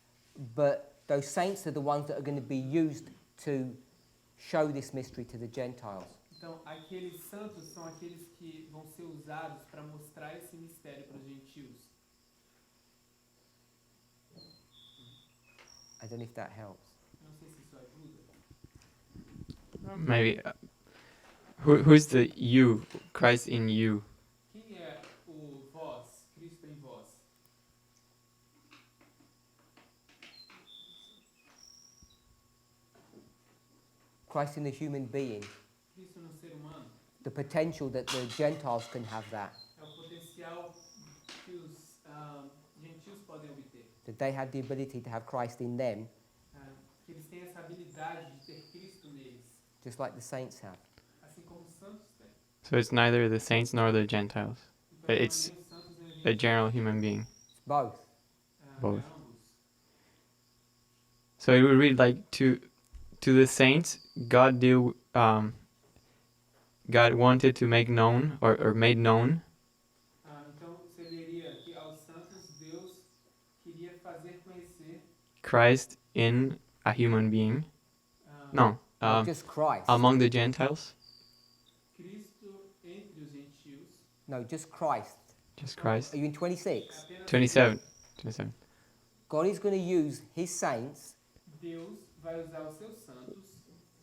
but those saints are the ones that are going to be used to show this mystery to the Gentiles. então aqueles santos são aqueles que vão ser usados para mostrar esse mistério para os gentios. I don't know if that helps. Não sei se isso ajuda. Maybe. Who's the you? Christ in you. Quem é o vós? Cristo em vós. Christ in the human being. Cristo no ser humano. The potential that the Gentiles can have that. É o potencial que os gentios podem obter. That they have the ability to have Christ in them, Que eles têm essa habilidade de ter Cristo neles. just like the saints have. Assim como os santos têm. So it's neither the saints nor the Gentiles. Então, It's nem os santos nem os a general human being. It's both. both. É ambos. So it would read like to the saints, God God wanted to make known or made known Então, você leria que aos santos Deus queria fazer conhecer Christ in a human being. No, Not just Christ. among the Gentiles, Cristo entre os gentios. No, just Christ. just Christ. Are you in 26? Apenas 27. 27. God is going to use his saints Deus vai usar os seus santos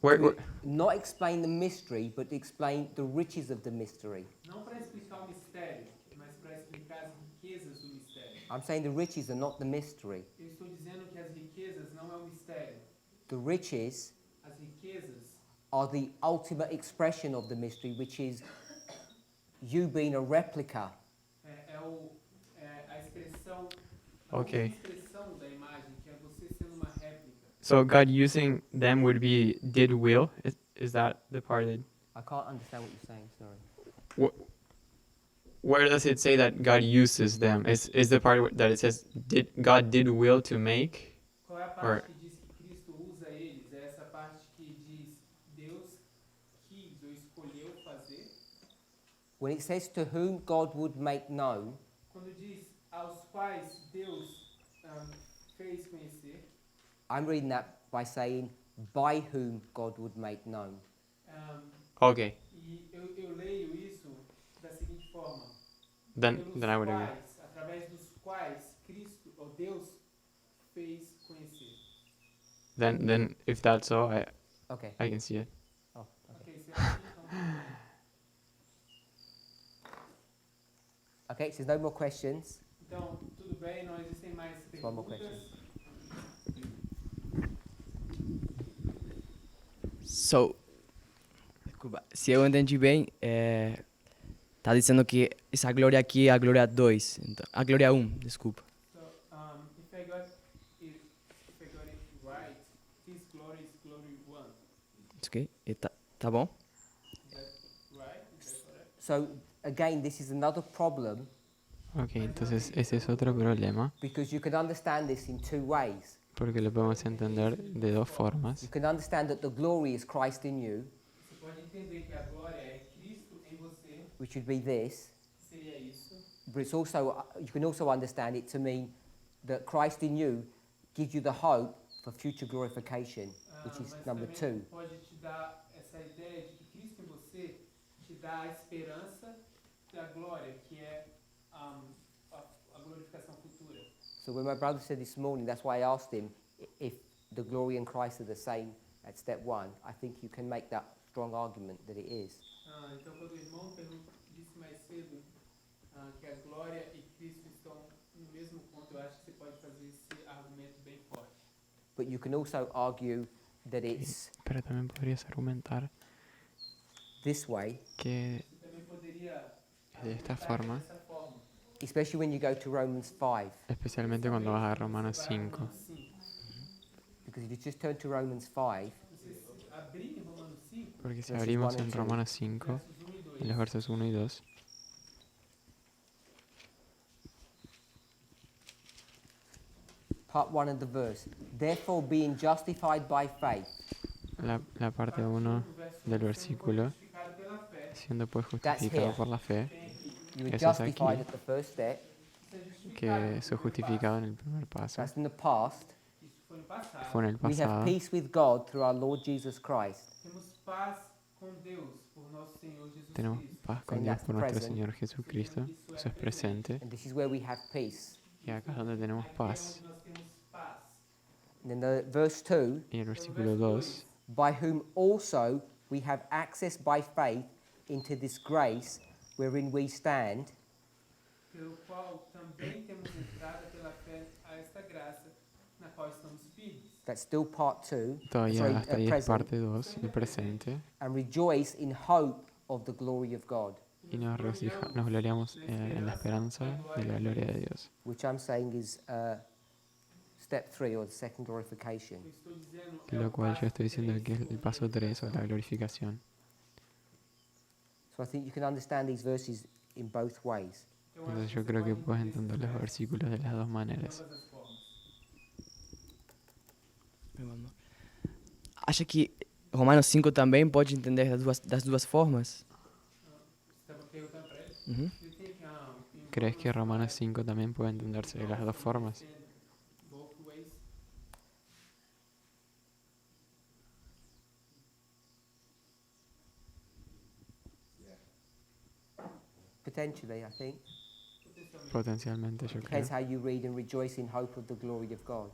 Where, to not explain the mystery, but to explain the riches of the mystery. não para explicar o mistério, mas para explicar as riquezas do mistério. I'm saying the riches are not the mystery. Eu estou dizendo que as riquezas não é o mistério. The riches As riquezas are the ultimate expression of the mystery, which is you being a replica. é a expressão, Okay. última expressão da imagem, que é você sendo uma réplica. so God using them would be did will. Is that the part that I can't understand what you're saying, sorry. where does it say that God uses them? Is the part that it says God did will to make? Qual é a Or- parte que diz que Cristo usa eles? É essa parte que diz Deus quis ou escolheu fazer? When it says to whom God would make known, Quando diz aos quais Deus fez conhecer, I'm reading that by saying by whom God would make known. Okay, e eu leio isso da seguinte forma: then pelos I would agree. quais, através dos quais Cristo ou Deus fez conhecer. Then if that's so, Okay. I can see it. Oh, Ok, você acha então? okay, so there's no more questions. Então, tudo bem, não existem mais One more perguntas. So, desculpa, se eu entendi bem, tá dizendo que essa glória aqui é a glória 2, então, a glória 1, desculpa. So, if I got it right, this glory is glory 1. Ok? E tá bom? Is that right? Is that correct? So again, this is another problem Okay, entonces ese es otro problema because you can understand this in two ways. porque lo podemos entender de dos You formas. can understand that the glory is Christ in you, Você pode entender que a glória é Cristo em você, which would be this, que seria isso. but it's also you can also understand it to mean that Christ in you gives you the hope for future glorification, which is Mas number também 2. pode te dar essa ideia de que Cristo em você te dá a esperança da glória, que é a glorificação futura. So when my brother said this morning, that's why I asked him if the glory and Christ are the same at step 1. I think you can make that strong argument that it is. Então, quando o irmão disse mais cedo que a glória e Cristo estão no mesmo ponto, eu acho que você pode fazer esse argumento bem forte. But you can also argue that it's Pero también podrías argumentar this way, que Você também poderia de esta argumentar forma, dessa forma. especially when you go to Romans 5. especialmente cuando vas a Romanos 5. Romanos 5. Because if you just turn to Romans 5, Você abrir em Romanos 5, Porque si Versos abrimos 1 and en 2. Romanos 5, versos 1 e 2. en los versos 1 y 2, part 1 of the verse, therefore being justified by faith, la parte 1 del versículo, Justificado pela fé, siendo pues That's justificado here. por la fe, tem aqui. you were Eso es justified aquí. at the first step. Você é justificado que no soy primeiro justificado en el primer paso, So that's in the past. passo. Isso foi no passado. fue en el We have pasado, peace with God through our Lord Jesus Christ. Temos paz com Deus por nosso Senhor Jesus tenemos Cristo. paz con And Dios that's por nuestro present. Señor Jesucristo, eso es presente, And this is where we have peace. y acá es donde tenemos Aqui é paz. onde nós temos paz. And then the verse 2, Y el versículo 2, by whom also we have access by faith into this grace wherein we stand, pelo qual também temos entrada pela fé a esta graça, na qual estamos firmes. that's still part 2, todavía hasta ahí es present, parte 2, el presente, and rejoice in hope of the glory of God, y nos gloriamos en la esperanza de la gloria de Dios. which I'm saying is step 3 or the second glorification. O que estou dizendo Lo o cual yo passo estoy diciendo três. que es el paso 3 o la glorificación. So I think you can understand these verses in both ways. Eu acho Entonces que yo você creo que pode puedes entender entender los esses versículos de las dos de maneras. ambas as formas. Acha que Romanos 5 também pode entender das duas formas? Você estava perguntando para ele? Uhum. You think, in ¿Crees que Romanos 5 también puede entenderse de las dos formas? both ways? Potentially, I think. Potencialmente yo creo. Depends how you read and rejoice in hope of the glory of God.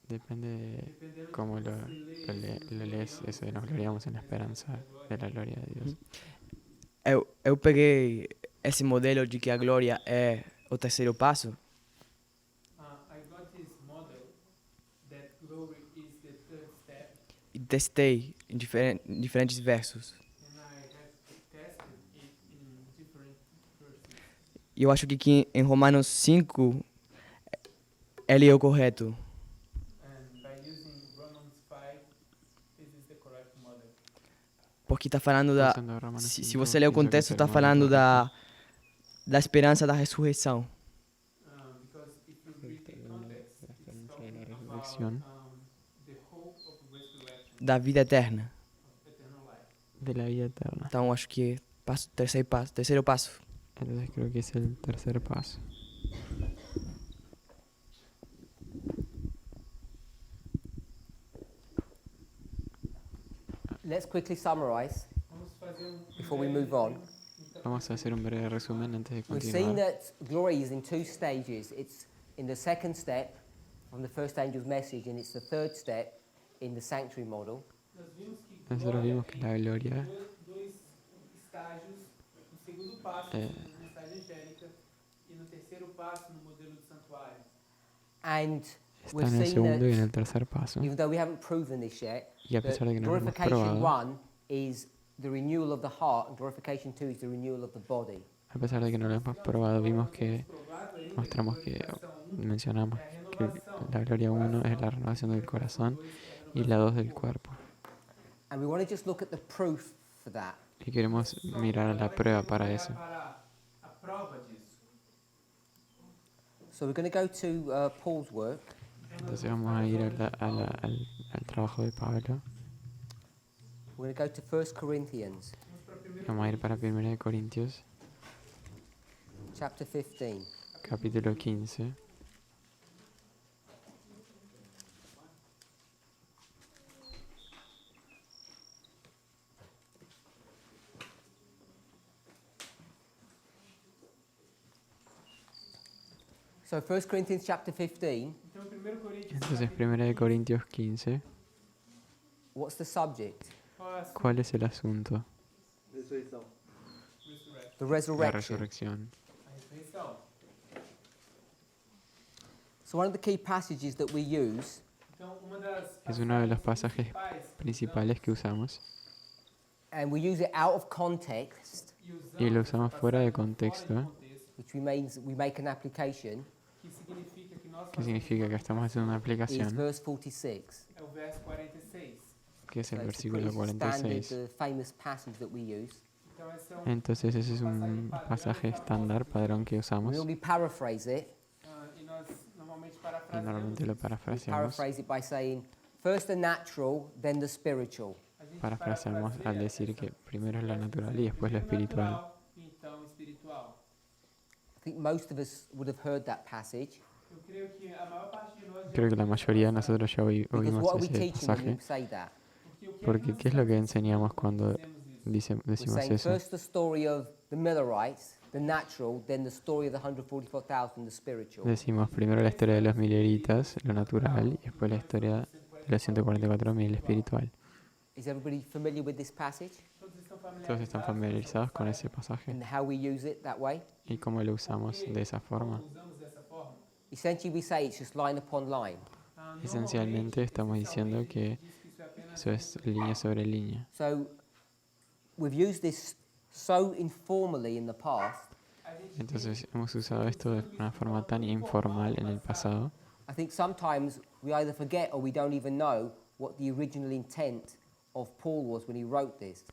Depende de Dependendo cómo de como você lo lees, eso de nos gloriamos en la esperanza de la gloria de Dios. Eu peguei esse modelo de que a glória é o terceiro passo. I got this model that glory is the third step, E testei em diferentes versos. and I have tested it in different verses. E eu acho que aqui em Romanos 5, ele é o correto. And by using Romans 5, this is the correct model. Porque está falando da... Usando Romanos Se 5, você ler o pienso que contexto, es el está modo falando correcto. da esperança da ressurreição. Because if you read the context, it's talking about resurrección. The hope of resurrection, Da vida eterna. of eternal life. De la vida eterna. Então acho que terceiro passo. Entonces creo que es el tercer paso. Let's quickly summarize Vamos fazer before we move on. Vamos a hacer un breve resumen antes de We've seen continuar. that glory is in two stages. It's in the second step from the first angel's message, and it's the third step in the sanctuary model. Nós vimos que Nosotros glória vimos que la gloria dois estágios, no segundo passo, É. na mensagem angélica, e no terceiro passo, no modelo do santuário. And está we've en el seen segundo y en that, el tercer paso. even though we haven't proven this yet, Y a that pesar de que no lo hemos glorification probado, 1 is the renewal of the heart, and glorification 2 is the renewal of the body. a pesar de que no lo hemos probado, vimos que Provado ainda, mostramos que glorificação 1 mencionamos é a que renovação, la gloria 1 es la renovación del corazón 2 é a y la 2 del cuerpo. And we want to just look at the proof for that. Y queremos mirar a la prueba para eso. para a prova disso. So we're going to go to Paul's work. Entonces vamos a ir al trabajo de Pablo. We're going to go to 1 Corinthians, Vamos a ir para 1 Corintios, chapter 15. capítulo 15. So 1 Corinthians chapter 15, Então, 1 Coríntios, Entonces 1 Corintios 15. what's the subject? qual é a sua ¿Cuál es el asunto? Ressurreição. ressurreição? The La resurrection. resurrección. A ressurreição. So one of the key passages that we use Então, uma das Es uno de los pasajes principais principales que usamos and we use it out of context, y lo usamos fuera de contexto, which means we make an application, que significa que nós que significa que estamos haciendo una is aplicación, verse 46. é o verso 46. que es So el it's the pretty versículo standard, 46. the famous passage that we use. Então, esse é Entonces ese es un pasaje estándar, padrón que We usamos normally paraphrase it. e nós normalmente y parafraseamos. normalmente lo We parafraseamos. paraphrase it by saying, first the natural, then the spiritual. A gente Parafraseamos al parafraseia decir que primero es lo natural y primeiro después lo espiritual. natural e então espiritual. I think most of us would have heard that passage. Eu creio que a maior parte de nós já Creo que la mayoría de nosotros ya Because oímos what are we ese teaching when pasaje, we say that? porque o que porque ¿qué es lo que enseñamos cuando dizemos isso? We're decimos saying eso? first the story of the Millerites, the natural, then the story of the 144,000, the spiritual. Decimos primero la historia de los mileritas, lo natural, y después la historia de los 144.000, espiritual. Is everybody familiar with this passage ¿Todos están familiarizados con ese pasaje? and how we use it that way? ¿Y cómo lo usamos de esa forma? Usamos dessa forma. Essentially, we say it's just line upon line. Esencialmente estamos diciendo que eso es línea sobre línea. So we've used this so informally in the past. Entonces hemos usado esto de una forma tan informal en el pasado I think sometimes we either forget or we don't even know what the original intent of Paul was when he wrote this.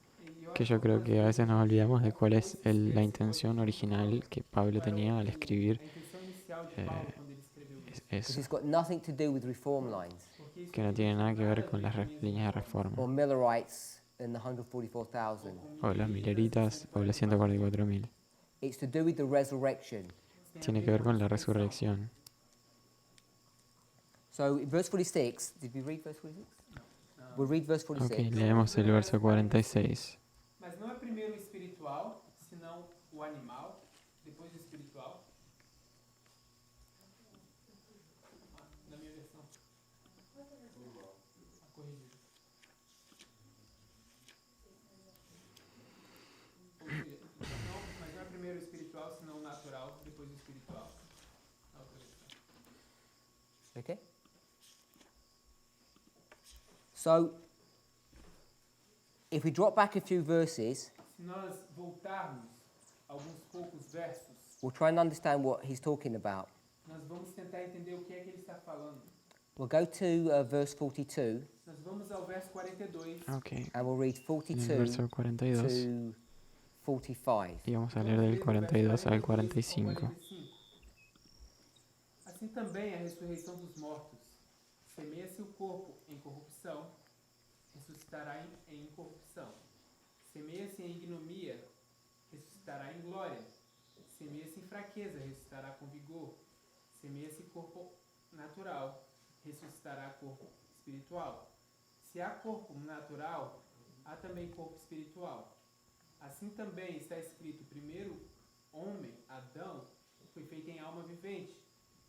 que yo creo que a veces nos olvidamos de cuál es la intención original que Pablo tenía al escribir A intenção inicial de Paulo quando ele escreveu isso. Because eso, it's got nothing to do with reform lines Porque isso que no tiene nada que ver con las líneas de reforma, or Millerites and the 144,000. o los mileritas, o los 144.000. It's to do with the resurrection. Tiene que ver con la resurrección. So in verse 46, did we read verse 46? We'll read verse Ok, 46. leemos el verso 46. Mas não é primeiro o espiritual, senão o animal, depois o espiritual. Na minha versão. Corrigido. Ou seja, mas não é primeiro o espiritual, senão o natural, depois o espiritual. Na outra versão. Okay? So, if we drop back a few verses, Se nós voltarmos alguns poucos versos, we'll try and understand what he's talking about. nós vamos tentar entender o que é que ele está falando. We'll go to verse 42, Nós vamos ao verso 42 Ok, and we'll read en el 42 verso 42 to 45. y vamos a leer del 42 al 45. Assim também a ressurreição dos mortos. Semeia-se o corpo em corrupção, ressuscitará em incorrupção. Semeia-se em ignomia, ressuscitará em glória. Semeia-se em fraqueza, ressuscitará com vigor. Semeia-se corpo natural, ressuscitará corpo espiritual. Se há corpo natural, há também corpo espiritual. Assim também está escrito: primeiro homem, Adão, foi feito em alma vivente,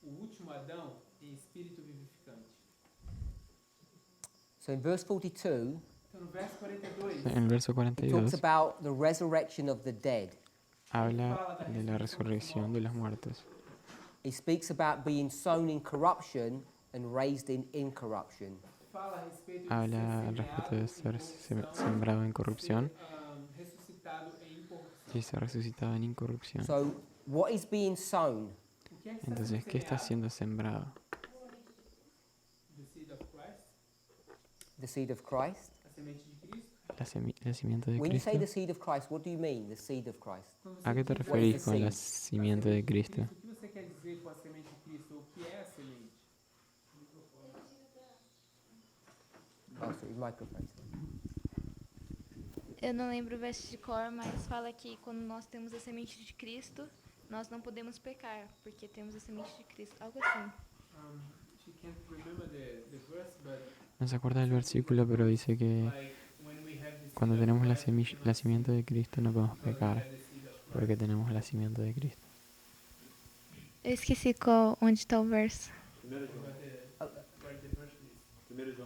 o último Adão em espírito vivificante. So in verse 42, Então, no verso 42, En el verso it talks 42 about the resurrection of the dead. habla de la resurrección de los muertos. It speaks about being sown in corruption and raised in incorruption. fala a respeito de Habla ser respecto de ser incorrupção, sembrado en corrupción ser, ressuscitado em incorrupção. y ser resucitado en incorrupción. So what is being sown? O que é que está Entonces, sendo ¿qué está semeado? siendo sembrado? The seed of Christ, The seed of Christ. a semente de Cristo. La simiente de When you say Cristo. the seed of Christ, what do you mean, the seed of Christ? Quando ¿A qué te diz referís con la seed? simiente de Cristo? O que você quer dizer com a semente de Cristo? O que é a semente? Oh, sorry, microphone. Eu não lembro o verso de cor, mas fala que quando nós temos a semente de Cristo, nós não podemos pecar, porque temos a semente de Cristo. Algo assim. She can't remember the verse, but No se acuerda del versículo, pero dice que like when we have the cuando seed of tenemos la, Christ, we la simiente de Cristo no podemos because we pecar, have the seed of Christ. porque tenemos la simiente de Cristo. Eu esqueci onde está o verso. But where the verse is.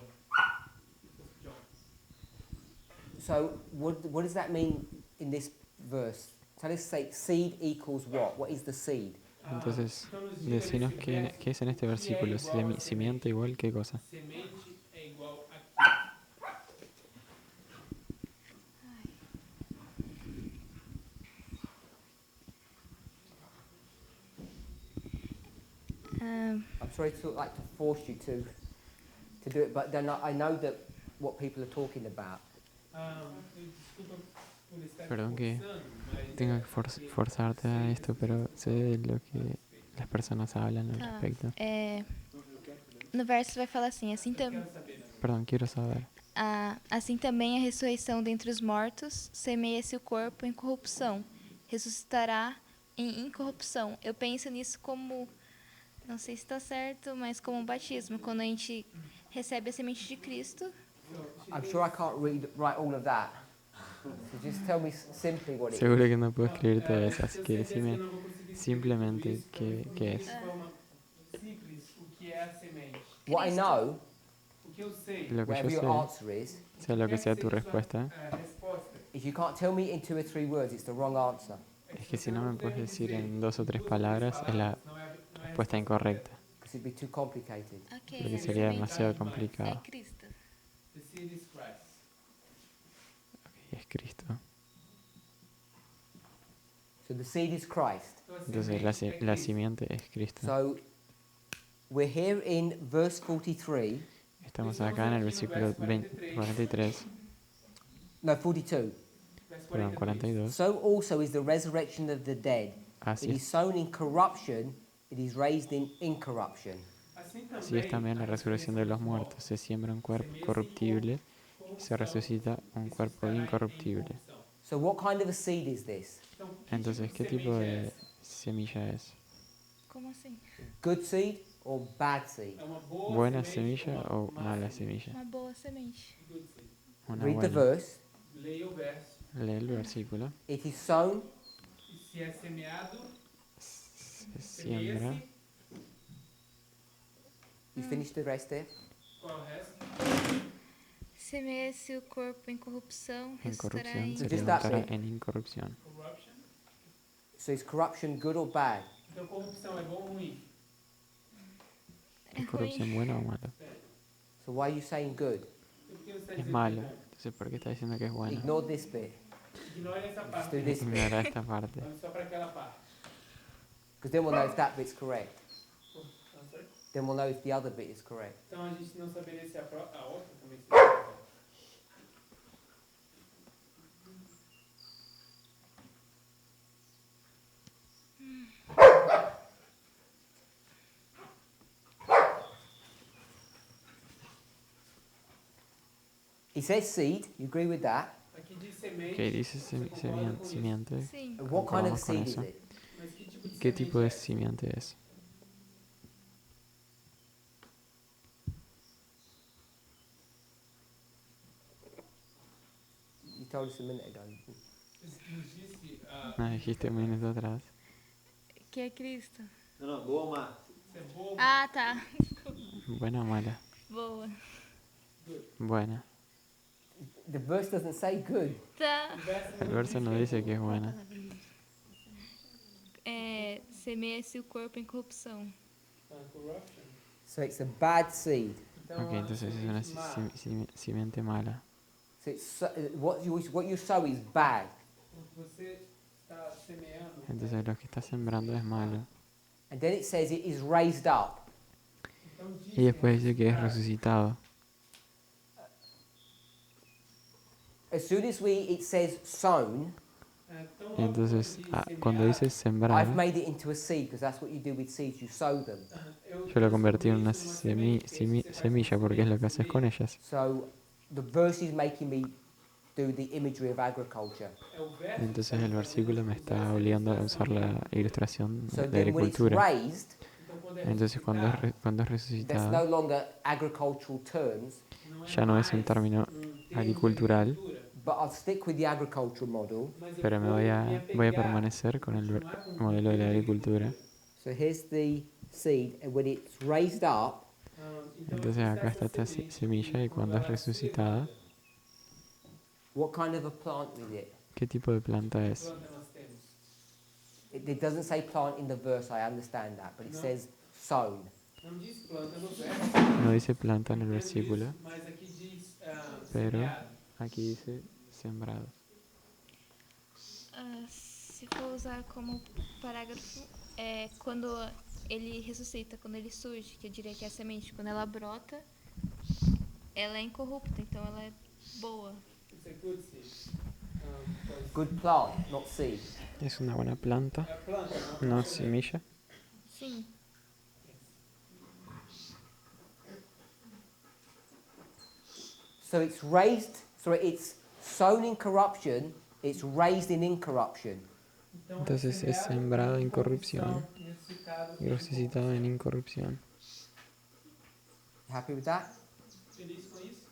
John. So what does that mean in this verse? So let's say seed equals what? What is the seed? Entonces, Então, nos diga decinos nesse qué, verso, qué es en este versículo. Simiente igual, ¿qué cosa? semente é igual a quê? I'm sorry to like to force you to do it, but then I know that what people are talking about. Desculpa por estar Perdón que forçando, mas tengo que forzarte a esto, pero sé de lo que las personas hablan al Tá. respecto. No verso vai falar assim, Perdón, quiero saber. assim também a ressurreição dentre os mortos, semeia-se o corpo em corrupção, ressuscitará em incorrupção. Eu penso nisso como, não sei se está certo, mas como um batismo, quando a gente recebe a semente de Cristo. I'm sure I can't write all of that, So just tell me simply what it Seguro is. que no puedo escribir todo eso, así Eu que sei que decime eu não vou conseguir escrever simplemente tudo isso, qué mas es. de forma simples o que é a semente. What I know, O que eu sei, Lo que yo whatever your sé, answer is, sea lo que sea tu respuesta, resposta, if you can't tell me in 2 or 3 words, it's the wrong answer. es que si no me puedes decir en 2 o 3 palabras, es la respuesta incorrecta, Because it'd be too complicated. Ok, porque a sería semente demasiado é complicado. Cristo. The seed is Christ. Y es Cristo. So the seed is Christ. Então, a Entonces semente la é Cristo. simiente es Cristo. So we're here in verse 43. Estamos acá en el versículo 43, No, 42. Verso perdón, 42. So also is the resurrection of the dead. Así It is es, sown in corruption, it is raised in incorruption. así es también la resurrección de los muertos. Se siembra un cuerpo corruptible y se resucita un cuerpo incorruptible. So what kind of a seed is this? Entonces, ¿qué tipo de semilla es? Como assim? Good seed or bad seed? É uma boa ¿Buena semente semilla ou o uma má mala semente? semilla? Uma boa semente. Good seed. Una Read the buena. verse. Leia o verso. Lee el versículo. It is sown, E se é semeado, Se siembra. semeia-se. you finish the rest there. Qual é o resto? Semeia-se o corpo em corrupção, En ressuscitará corrupción em se Just that levantará bit. en incorrupción. Corruption. So is corruption good or bad? Então, corrupção é bom ou ruim? É ¿Es corrupción ruim. buena o mala? So why are you saying good? Por que você está Es dizendo malo. que é bom? Entonces, ¿por qué está diciendo que es buena? Ignore this bit. Ignore essa Just parte. do this bit. Ignora esta parte. Olha só para aquela parte. Because then we'll know if that bit's correct. I'm sorry? Then we'll know if the other bit is correct. Então, a gente não saberia se a outra também seria correta. He says seed. You agree with that? Aqui diz semente. Que dice concordo com isso. simiente. Sim. What kind of a Concordamos con seed is eso. it? Mas que tipo de ¿Qué semente tipo de é? simiente es? You told us a minute ago. Nos disse No, dijiste un minuto atrás. Que é Cristo. Não, boa ou má? se é boa ou Ah, tá. ¿Buena o mala? Boa. Buena. The verse doesn't say good. Tá. El verso no dice que es buena. É, semeia-se o corpo em corrupção. corruption. So it's a bad seed. Então, Ok, entonces es una simiente mala. So it's what you sow is bad. você está semeando. Entonces lo que está sembrando es malo. And then it says it is raised up. Então, diz Y después dice que es resucitado. As soon as it says sown, tão Y logo entonces diz cuando semeado, dice sembrar, I've made it into a seed because that's what you do with seeds. You sow them. yo lo convertí en una semilla porque es lo que haces con ellas. So the verse is making me do the imagery of agriculture. É o Y verso. entonces el versículo me está obligando a usar la ilustración So de then when it's agricultura. raised, Então, quando é Entonces cuando es that's no resucitado, longer agricultural terms, ya no es un término agricultural, but I'll stick with the agricultural model. mas eu pero me voy a pegar, permanecer con el modelo de la agricultura. So here's the seed, and when it's raised up, então, Entonces acá está esta semilla y cuando es resucitada, what kind of a plant is it? ¿qué tipo de planta es? planta nós temos. It doesn't say plant in the verse, I understand that, but it No. says sown. Não diz planta no verso, No dice planta en el versículo, mas aqui diz pero semeado. aquí dice sembrado. Ah, se for usar como parágrafo, é quando ele ressuscita, quando ele surge, que eu diria que é a semente, quando ela brota, ela é incorrupta, então ela é boa. It's a good seed. Good plant, not seed. Es una buena planta, É a planta, não? no semilla. Sim. So it's raised, so it's sown in corruption, it's raised in incorruption. Então, Entonces es semeado sembrado en em corrupción ressuscitado y resucitado en incorrupción. You happy with that? Feliz com isso?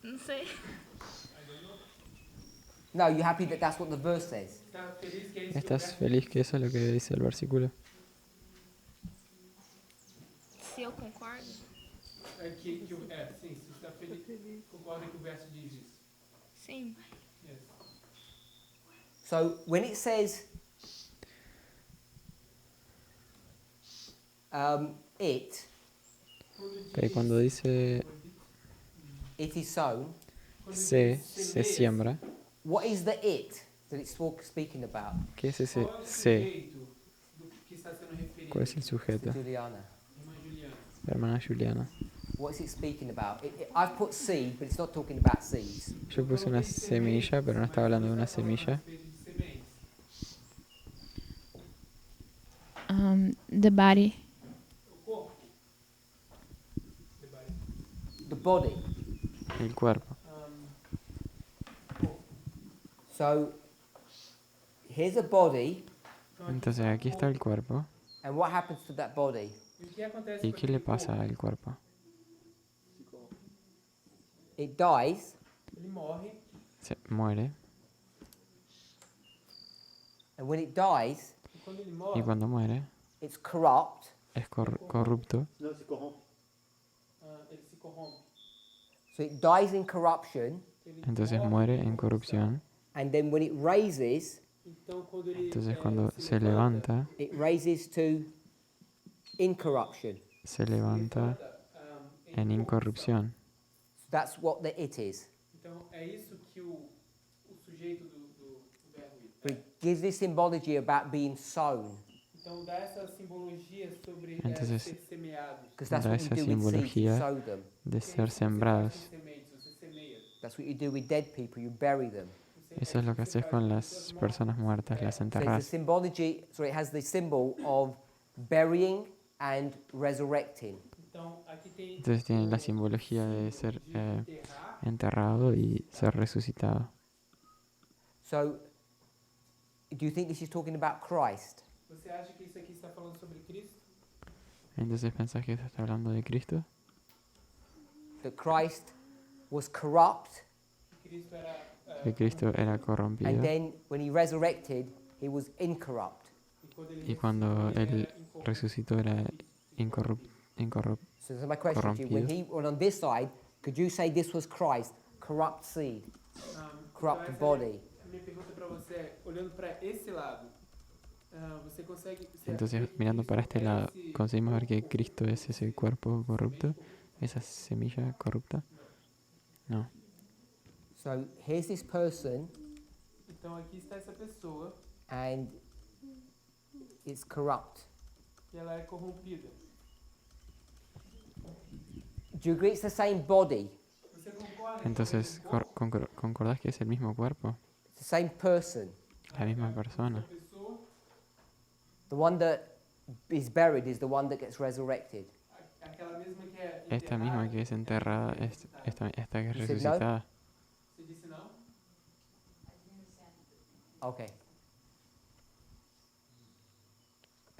Não sei. No, you happy that that's what the verse says? Está feliz que é isso que o ¿Estás verso feliz que eso es lo que dice el versículo? Se eu concordo? sim, se você está feliz, concorda que o verso diz isso. Sim. Yes. So when it says it Cuando dice is sown, Quando se diz se semeia, siembra, what is the it that it's speaking about? ¿qué es ese qual é o se? sujeito do que está sendo referido? ¿Cuál es el sujeto? Juliana. Irmã Juliana. La hermana Juliana. What is it speaking about? I've put seed, but it's not talking about seeds. Yo puse una semilla, pero no estaba hablando de una semilla. The body. The body. El cuerpo. So here's a body, Entonces aquí está el cuerpo. and what happens to that body? E o que acontece ¿Y com qué aquele le pasa corpo? al cuerpo? It dies, Ele morre, Se muere. and when it dies, e quando ele Y morre, cuando muere, it's corrupt, es corrupto. Não se corrompe. ele se corrompe. so it dies in corruption, Ele Entonces morre muere em en corrupción. and then when it raises, Então, quando ele Entonces cuando se se levanta, it raises to incorruption. se levanta en incorrupción. So that's what the it is. Então, é isso que o sujeito do verbo But it gives this symbology about being sown, Então, dá essa simbologia sobre Entonces, ser semeado. because that's da what you esa do with seeds, you simbología sow them. de ser Você sembrados. faz com sementes, você semeia. That's what you do with dead people, you bury them. Eso es lo que haces con las personas muertas, las So it's enterras. the symbology, so it has the symbol of burying and resurrecting. Então, aqui tem Entonces tiene la simbología de ser enterrar. enterrado y ser resucitado. So, do you think this is talking about Christ? Você acha que isso aqui está falando sobre Cristo? Entonces pensás que esto está hablando de Cristo, That Christ was corrupt, Que Cristo era que Cristo era and corrompido then when he resurrected, he was incorrupt. y cuando Él resucitó era incorrupto. So my question to you, when on this side, could you say this was Christ, corrupt seed, corrupt então, body? A minha pergunta para você é, olhando para esse lado, você consegue... Entonces mirando para este lado, ¿conseguimos ver que Cristo es ese cuerpo corrupto? ¿Esa semilla corrupta? No. So here's this person, Então, aqui está essa pessoa and it's corrupt. e ela é corrompida. Do you agree it's the same body? Você concorda Entonces, ¿concordás que es el mismo cuerpo? It's the same person. La misma persona. que a pessoa, The one that is buried is the one that gets resurrected. aquela mesma que é Esta misma que es enterrada, esta que es You said no? resucitada. Você disse não? Okay.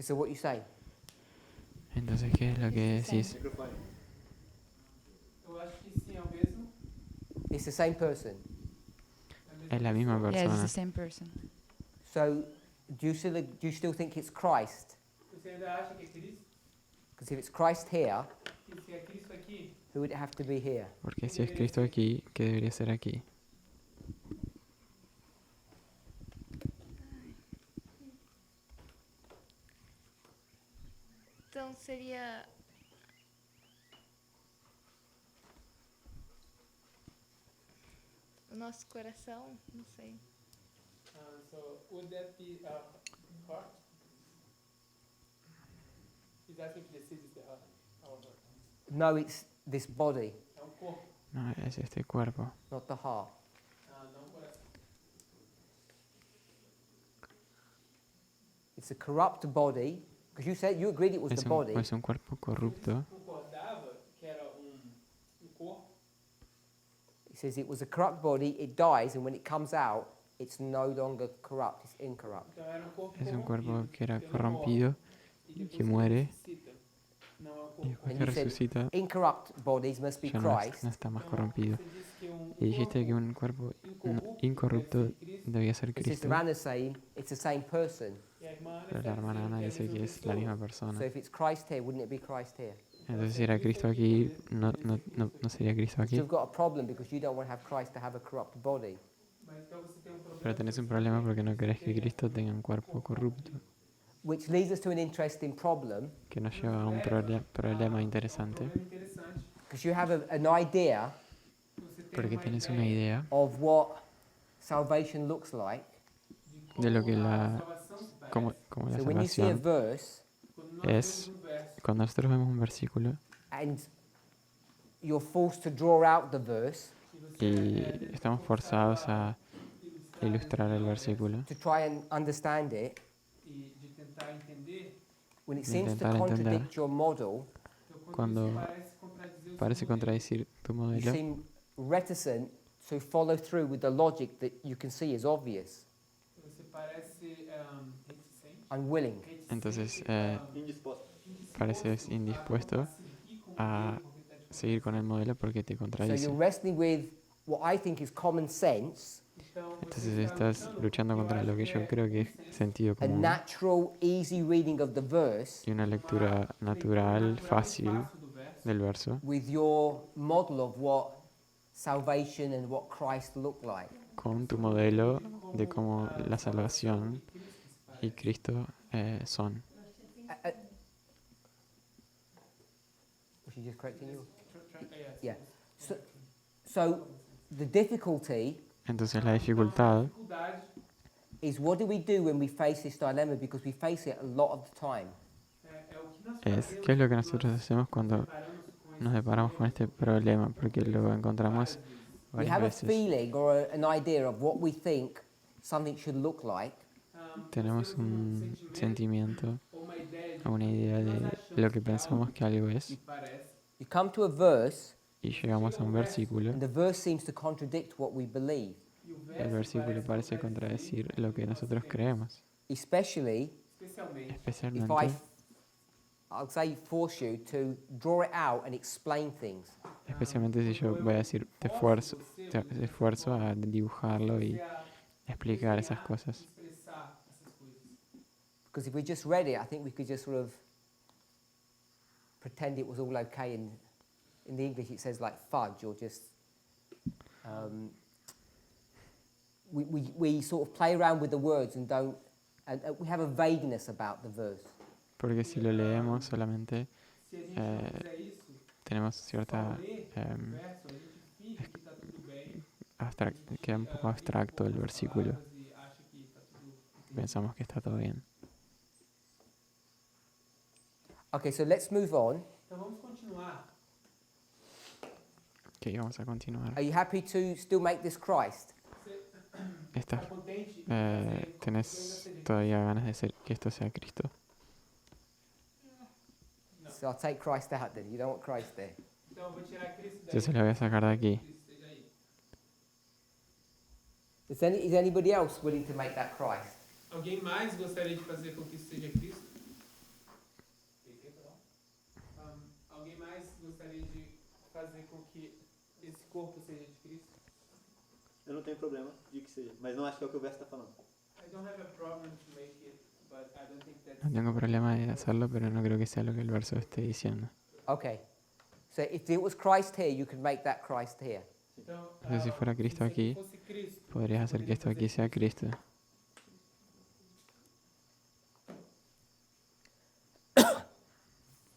So what you say? Entonces, ¿qué es lo que decís? Eu acho que sim, é o mesmo. It's the same person. É a mesma Es la misma Yes, it's persona. the same person. So do you still think it's Christ? Você ainda acha que é Cristo? Because if it's Christ here, Que se é Cristo aqui, who would it have to be here? Porque si es Cristo aquí, ¿qué debería ser aquí? Então seria. O nosso coração? Não sei. so would that be heart? He's asking if the seed is the heart. Our heart. No, it's this body, É corpo, No, es este cuerpo. not the heart. não o coração. It's a corrupt body, because you agreed it was the body. Es un cuerpo corrupto. Concordava que era corpo. It says it was a corrupt body, it dies, and when it comes out, it's no longer corrupt, it's incorrupt. Então era corpo Es un cuerpo corrompido, que era que não corrompido morre, e y depois que muere. ressuscita. não é o Y corpo. después And que you said resucita, incorrupt bodies must be ya no Christ. está más corrompido. Você disse que Y dijiste que un cuerpo incorrupto debía ser But Cristo, Sister Anna's saying it's the same person. E a irmã Ana pero la está hermana dizendo Ana que é a dice mesma que es la misma pessoa. persona. So if it's Christ here, wouldn't it be Christ here? Entonces si era Cristo aquí, ¿no sería Cristo So aquí? you've got a problem because you don't want to have Christ to have a corrupt body. Mas então você tem um problema. Pero tenés un problema porque no querés que Cristo tenga un cuerpo corrupto, Which leads us to an interesting problem que nos lleva a un problema interesante, Problema interessante. because you have an idea Você tem porque uma tenés una ideia idea of what salvation looks like. de de lo como que a la, salvação se parece. como la So when you see a salvación verse Quando nós es, vemos um verso cuando nosotros vemos un versículo and you're forced to draw out the verse y estamos forzados a ilustrar el versículo, to try and understand it, e de tentar entender, when it De seems to intentar entender. contradict your model, então Cuando isso parece contradizer o parece seu modelo. contradecir tu you modelo, seem reticent to follow through with the logic that you can see is obvious, Você parece reticente. unwilling. entonces Indisposto. pareces indispuesto a seguir con el modelo porque te So contradice. you're wrestling with what I think is common sense, Então, Entonces estás luchando contra lo que yo creo que es sentido a común natural, easy reading of the verse y una lectura natural, fácil do verso, del verso, with your model of what salvation and what Christ looked like. con tu modelo de cómo la salvación y Cristo son. Was she just correcting you? yes. Yeah. So the difficulty Entonces la dificultad Dificuldade is what do we do when we face this dilemma, because we face it a lot of the time. é o que nós es fazemos qué es lo que nosotros hacemos cuando paramos com nos esse deparamos con este problema, porque lo encontramos We varias have a veces. feeling or an idea of what we think something should look like, Tenemos un sentimiento ou uma ideia de o una idea de lo que pensamos que algo que es parece, you come to a verse y llegamos a un versículo and the verse seems to contradict what we believe, e o y el verso versículo parece contradecir lo que nosotros creemos, especially especialmente if especialmente I'll say force you to draw it out and explain things. especialmente si yo voy a decir te esfuerzo a dibujarlo y explicar esas cosas. expressar essas coisas. Because if we just read it, I think we could just sort of pretend it was all okay. And in the English, it says like fudge, or just we sort of play around with the words and don't, and we have a vagueness about the verse. Porque si lo leemos solamente Se a gente não fizer isso, tenemos cierta ler o verso, a gente finge que está tudo bem, queda un poco abstracto el versículo. e acha que está tudo Pensamos que está todo bien. Okay, so let's move on. Então vamos continuar. Ok, vamos a continuar. Are you happy to still make this Christ? Estás, Está contente em fazer ¿tenés todavía ganas de que esto sea Cristo? So I'll take Christ out then. You don't want Christ there. Então eu vou tirar Cristo daí. Yo se lo voy a sacar de aquí. Cristo esteja aí. Is anybody else willing to make that Christ? Alguém mais gostaria de fazer com que isso seja Cristo? Alguém mais gostaria de fazer com que esse corpo seja de Cristo? Eu não tenho problema de que seja, mas não acho que é o que o verso está falando. I don't have a problem to make it, but I don't think that's No tengo problema de hacerlo, pero no creo que sea lo que el verso esté diciendo. Okay. So if it was Christ here, you could make that Christ here. Então, Entonces, si fuera Cristo se aquí, fosse Cristo, podrías hacer que esto aquí sea Cristo.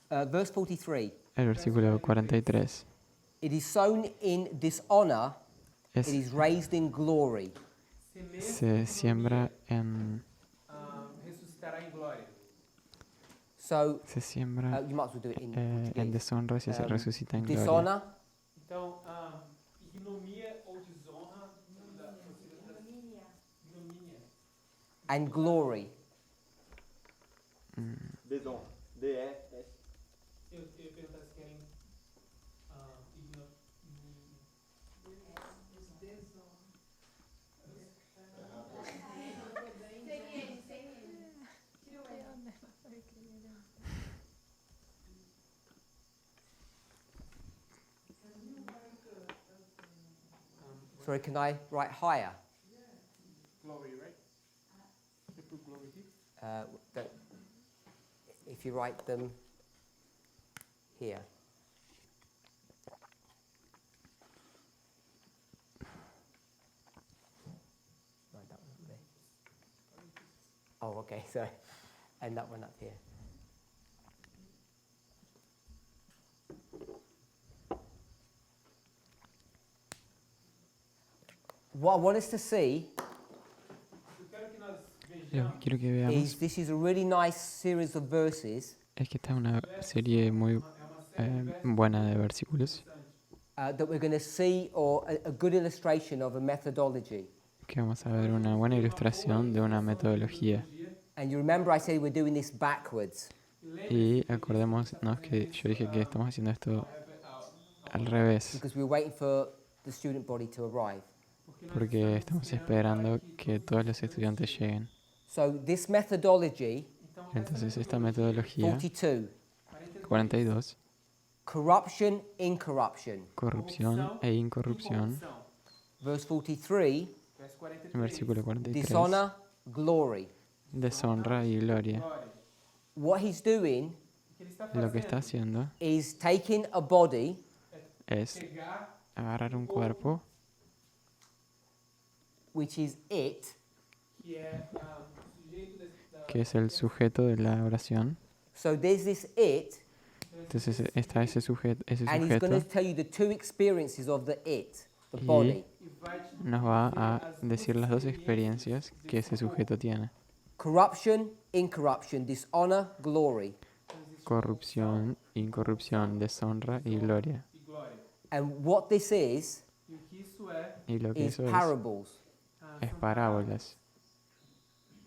Verse 43. El versículo 43 It is sown in dishonor, it es, is raised in glory. se siembra en, ressuscitará em glória. So se siembra you might as well do it in en Portuguese. deshonra y se resucita en gloria. Dishonor Então, ignomia ou desonra, ignomínia. and glory. Desonra. D-E-S. Eu ia perguntar se querem ignomínia. Sorry, can I write higher? Glory, right? You put glory here. That if you write them here. No, that one up there. Oh, okay, sorry. And that one up here. What I want us to see Eu quero que nós Lo que quiero que is veamos this is a really nice series of verses es que esta es una serie muy buena de versículos that we're going to see, or a good illustration of a methodology. que vamos a ver una buena ilustración de una metodología. And you remember I said we're doing this backwards. Y acordémonos que yo dije que estamos haciendo esto al revés, Because we're waiting for the student body to arrive. porque estamos esperando que todos los estudiantes lleguen. So this methodology, Entonces esta metodología 42, 42, corruption, incorruption. corrupción e incorrupción, Verse 43, Verso 43. en versículo 43, dishonor, glory. deshonra y gloria. Glória. What he's doing O que ele está Lo que está fazendo haciendo is taking a body es pegar agarrar un cuerpo, which is it, que é o sujeito da que es el sujeto de la oración. so there's this it, Entonces está ese sujeto, and he's going to tell you the two experiences of the it, the body. e vai te nos va a decir las dos experiencias que ese sujeto tiene. Corruption, incorruption, dishonor, glory. Corrupción, incorrupción, deshonra y gloria. e glória. And what this is E o que isso é Y lo que is eso parables. es parábolas.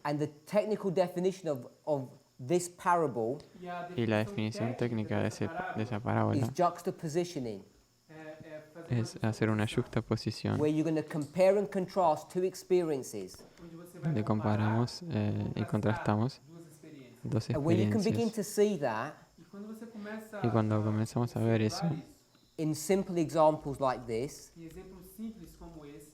And the technical definition of this parable e a Y la definición técnica de esa is parábola juxtapositioning, fazer es hacer una juxtaposición where you're going to compare and contrast two experiences. onde você vai donde comparamos y contrastamos duas experiências. dos And when you can begin experiencias. to see that E quando você começa Y cuando comenzamos a ver eso, observar isso, in simple examples like this, em exemplos simples como esse,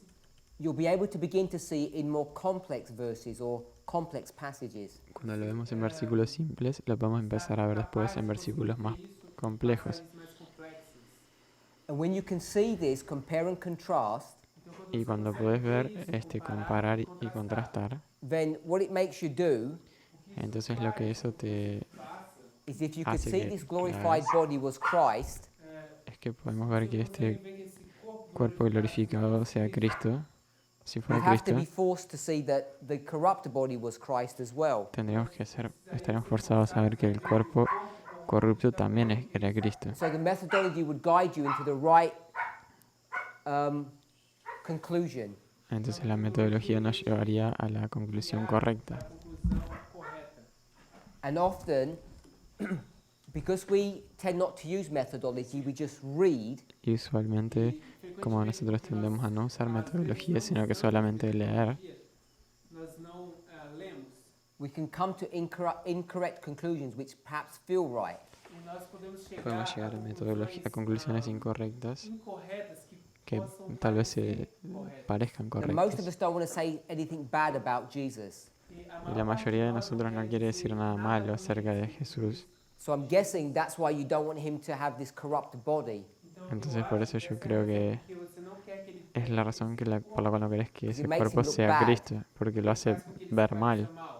you'll be able to begin to see in more complex verses or complex passages. cuando lo vemos en versículos simples, lo podemos empezar a ver después en versículos más complejos. passagens mais complexas. And when you can see this, compare and contrast, Então, quando Y cuando puedes ver, comparar y contrastar, then what it makes you do entonces lo que eso te is if you could hace see que this glorified hagas body was Christ, es que podemos ver que este vem esse corpo cuerpo glorificado sea Cristo. Si you fuera have to Cristo, be forced to see that the corrupt body was Christ as well. estaríamos forzados a ver que el cuerpo corrupto también era Cristo. So the methodology would guide you into the right conclusion. Entonces la metodología nos llevaría a la conclusión correcta. conclusão correta. And often, because we tend not to use methodology, we just read, Y usualmente, como nosotros tendemos a no usar metodología, sino que solamente leer, Nós não lemos we can come to incorrect conclusions which perhaps feel right. e nós podemos podemos llegar a conclusiones incorrectas incorretas que possam tal vez parecer se corretas. parezcan And most of correctas. us don't want to say anything bad about Jesus. E Y la mayoría de nosotros no quiere decir nada malo acerca de Jesús. So I'm guessing that's why you don't want him to have this corrupt body. Entonces por eso yo creo que porque você não quer que ele es la razón por la cual no querés que ese It makes him cuerpo look sea bad. Cristo, porque lo hace faz com que ele ver se mal. veja mal.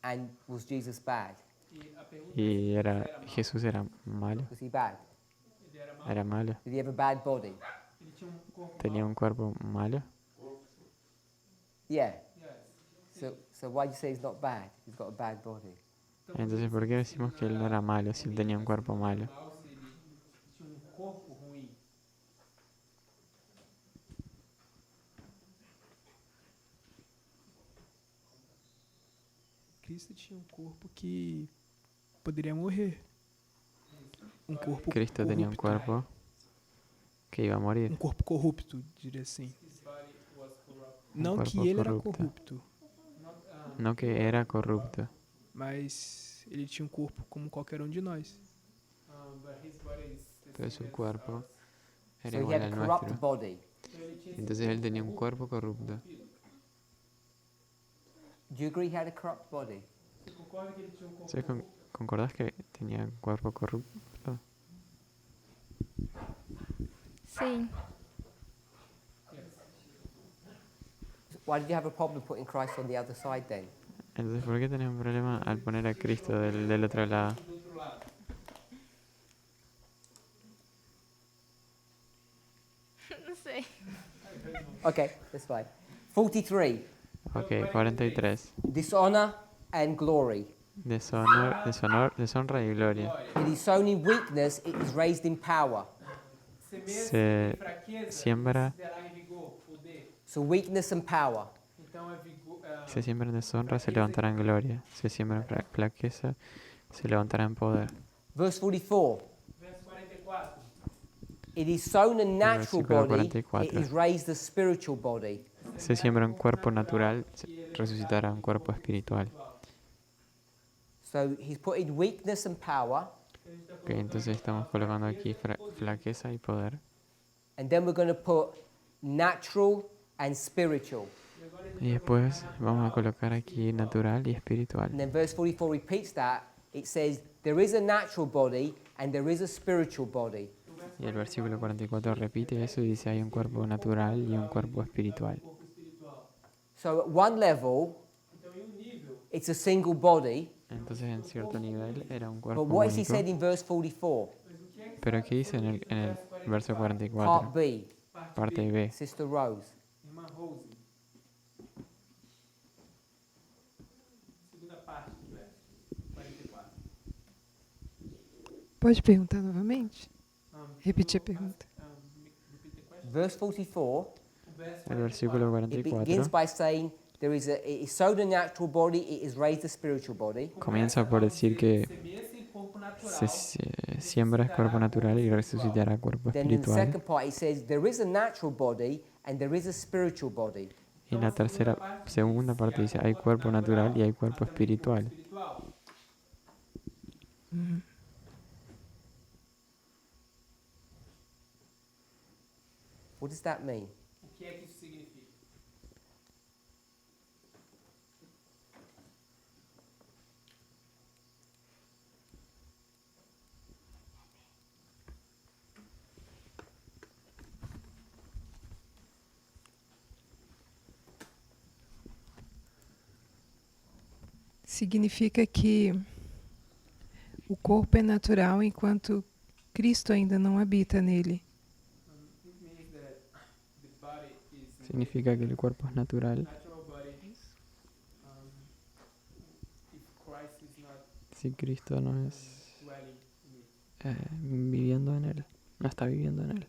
And was Jesus bad? E a pergunta Y é, Jesús era malo, Was he bad? ele era mal? era malo, Did he have a bad body? Ele tinha corpo tenía mal? un cuerpo malo. Yeah. Yes. So why do you say he's not bad? He's got a bad body. Então, Entonces, ¿por qué decimos que él no era malo si él tenía un cuerpo malo? mal se ele tinha corpo ruim. Cristo tinha corpo que poderia morrer. Corpo Cristo tenía un corrupto. cuerpo que iba a morir. Corpo corrupto, diria assim. His body was corrupt. Não corpo que ele era corrupto. corrupto, Not, No que era corrupto, mas ele tinha um corpo como qualquer um de nós. but his body is the pero same su as cuerpo ours. era So he igual had a al corrupt nuestro. body. Entonces él tenía un cuerpo corrupto. Do you agree he had a corrupt body? Você concorda que ele tinha um corpo ¿Sí concordás que tenía un cuerpo corrupto? Sim. Why did you have a problem putting Christ on the other side then? Entonces, ¿por qué tenés un problema al poner a Cristo del otro lado? do outro lado? Não sei. Okay, that's fine. 43. Ok, 43. Dishonor and glory. Deshonra y gloria. It is sown in weakness, it is raised in power. Semeia-se em fraqueza, siembra- se dará em vigor, poder. So weakness and power. Então é vigor. Se siembra en deshonra, se levantará en gloria. Se siembra en flaqueza, se levantará en poder. Verse 44. Verso 44. It is sown a natural versículo body, 44. it is raised a spiritual body. Se siembra un cuerpo natural, se resucitará un cuerpo espiritual. So he's putting weakness and power, Ok, entonces estamos colocando aquí flaqueza y poder. and then we're going to put natural and spiritual. Y después vamos a colocar aquí natural y espiritual. And then verse 44 repeats that. It says, there is a natural body and there is a spiritual body. Y el versículo 44 repite eso y dice hay un cuerpo natural y un cuerpo espiritual. So at one level, it's a single body. Entonces en cierto nivel era un But cuerpo what is he único. said in verse 44? Pero ¿qué dice en el verso Part 44? B, Parte B. Sister Rose. Irmã Rose. Segunda parte do verso 44. Pode perguntar novamente? Repetir a do- pergunta. repeat the question. Verse 44, O verso El versículo it begins 44 by saying, it is sown a natural body, it is raised a spiritual body. comienza por decir que Semeia-se em corpo se natural. siembra cuerpo natural y resucitará cuerpo Then in the espiritual. second part, it says, there is a natural body and there is a spiritual body. Y en la segunda parte dice hay cuerpo natural y hay cuerpo espiritual. Espiritual. What does that mean? O que é que isso significa? Significa que o corpo é natural enquanto Cristo ainda não habita nele. It means that the body is Significa que el cuerpo es natural natural body. If Christ is not si Cristo no es dwelling in it. viviendo en él. No está viviendo en él.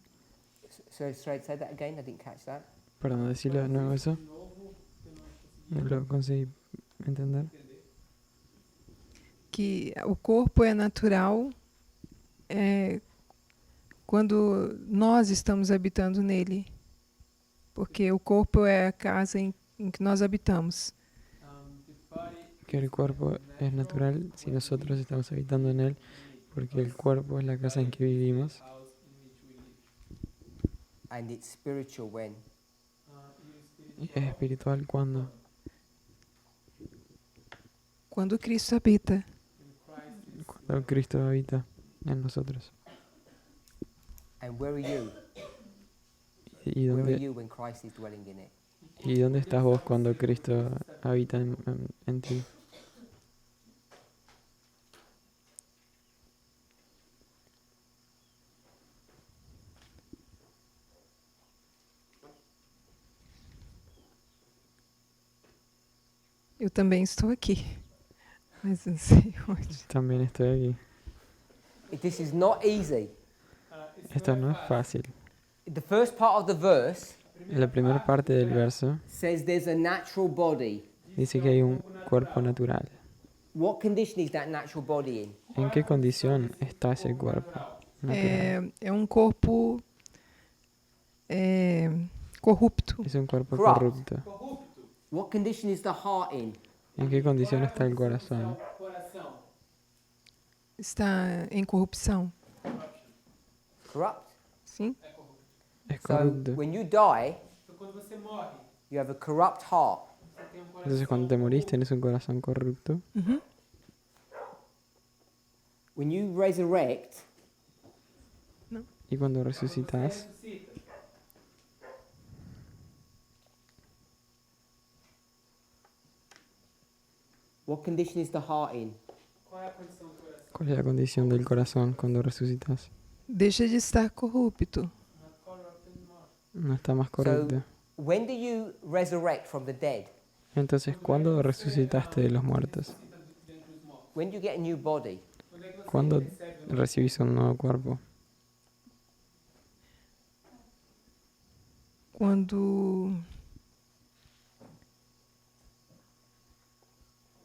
So straight, say that again, I didn't catch that. Perdón, decirle de nuevo eso. De novo, eu não consegui No lo conseguí entender. entender. Que o corpo é natural quando nós estamos habitando nele. Porque o corpo é a casa em que nós habitamos. The body Que el cuerpo es natural si nosotros estamos habitando en él, porque el cuerpo es la casa en que vivimos. house in which we live. And it's spiritual when? E o Y es espiritual cuando Quando Cristo habita. Cristo habita en nosotros. And where are you? ¿Y Where are dónde, you when Christ is dwelling in it? y dónde estás vos cuando Cristo habita en ti? Eu também estou aqui. Mas não sei onde. También estoy aquí. This is not easy. Esto no es fácil. The first part of the verse En la primera parte del verso says there's a natural body. dice que hay un cuerpo natural. What condition is that natural body in? ¿En qué condición está ese cuerpo natural? É um corpo corrupto. Es un cuerpo Corrupt. corrupto. What condition is the heart in? ¿En qué condición está el corazón? coração. Está em corrupção. Corrupt. Sim? es So corrupto. when you die, Então, quando você morre, you have a corrupt heart. você tem um Entonces cuando te morís tenés un corazón corrupto. Uhum. When you resurrect, Y cuando Você resucitas, ressuscita. what condition is the heart in? Qual é a condição do coração? ¿cuál es la condición del corazón cuando resucitas? Deixa de estar corrupto. Not corrupt anymore. No está más corrupto. When do you resurrect from the dead? Entonces, ¿cuándo resucitaste de los muertos? Ressuscita dentre os mortos. When do you get a new body? Quando é que você ¿Cuándo recebe um novo? recibís un nuevo cuerpo?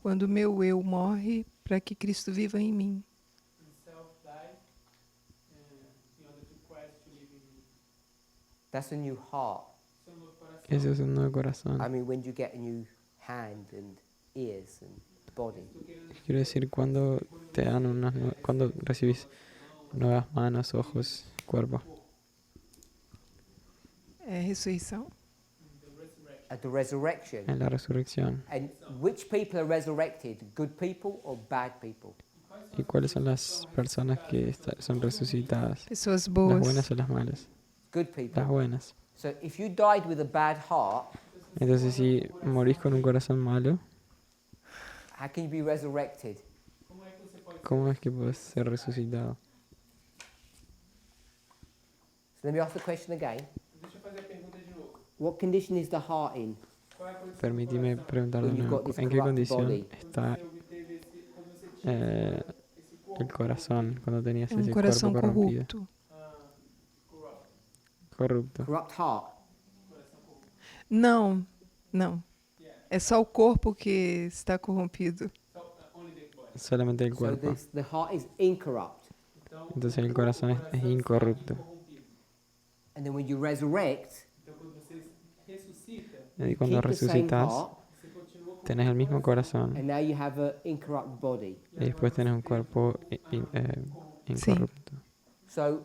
Quando meu eu morre para que Cristo viva em mim. When self die, in order to Christ to live in me. That's a new heart. Isso é um novo coração. Eso es un nuevo corazón. I mean, when do you get a new hand and ears and body? Estou querendo Quiero decir, cuando te dan cuando recibís nuevas manos, ojos, cuerpo. É ressurreição. the resurrection. At the resurrection. En la resurrección. And which people are resurrected? Good people or bad people? ¿Y cuáles son las personas que son resucitadas? Pessoas ¿Las boas. buenas o las malas? Good people. Las buenas. So if you died with a bad heart, Entonces, si morís con un corazón malo, how can you be resurrected? Como é que você pode ¿cómo es que puedes ser resucitado? So let me ask the question again. Deixa eu fazer a pergunta de novo. What condition is the heart in? Qual é a condição Permíteme do coração? preguntar de When you've nuevo, got this ¿en qué corrupt condición body. está Quando você obteve quando você tinha esse corpo el corazón cuando tenías É um ese cuerpo coração corrompido? corrupto. corrupt, Corrupto. Corrupt heart. coração corrupto. Não, não. É só o corpo que está corrompido. So, only the body. Solamente el So cuerpo. the heart is incorrupt. Então, Entonces el corazón es incorrupto. corrompido. And then when you resurrect, Então, quando você ressuscita, Y cuando keep the same resucitas, heart, você continua com tenés el mismo corazón. and now you have an incorrupt body. Y después tenés un cuerpo incorrupto. So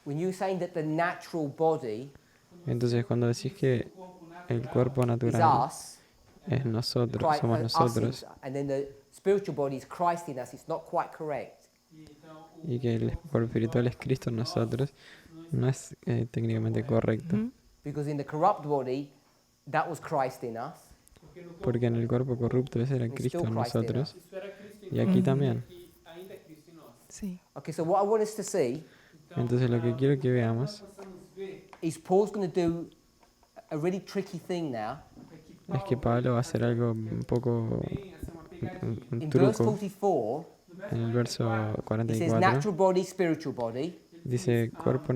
when you're saying that the natural body Entonces cuando decís que el cuerpo is natural us, es nosotros, Christ, somos us nosotros, is- and then the spiritual body is Christ in us, it's not quite correct. e então y que el cuerpo espiritual es Cristo en nosotros, no es técnicamente correcto. Uhum. Because in the corrupt body, that was Christ in us. porque no corpo Porque en el cuerpo corrupto ese era It's Cristo still en Christ in nosotros. isso era Cristo em Y nós, aquí también. e ainda é Cristo em nós. Sim. Okay, so what I want us to see Então, Entonces lo que quiero que nós veamos possamos ver is Paul's going to do a really tricky thing now. é es que Pablo va a hacer algo un poco, tem essa uma pegadinha. un In verse truco. 44, En el verso he says 44 natural body, spiritual body. dice cuerpo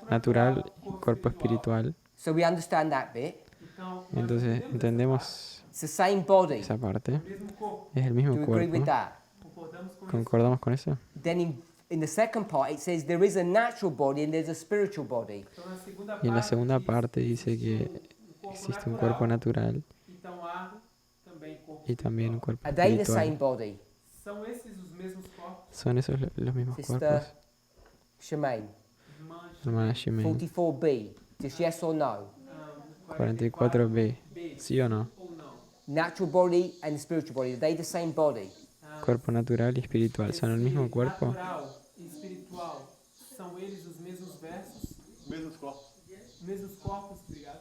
natural y cuerpo espiritual. So we understand that bit. Então, Entonces entendemos It's the same body. esa parte. o mesmo corpo, Es el Do mismo you agree with cuerpo. that? concordamos com isso. ¿Concordamos con eso? Then in the second part, it says there is a natural body and there's a spiritual body. Então, na segunda Y en la parte, segunda diz parte dice que o corpo existe un cuerpo natural Então, há também corpo y también un espiritual. cuerpo Are they the same espiritual. body? São esses os mesmos corpos? ¿Son esos los mismos Sister cuerpos? Shemaine, Irmãs, Hermana Shimei, 44b. Just yes or no? 44b. B, ¿Sí o no? ou não? Natural body and spiritual body, are they the same body? Cuerpo natural y espiritual. ¿Son el mismo cuerpo? Natural e espiritual, são eles os mesmos versos? Mesmos corpos. Mesmos corpos, obrigado.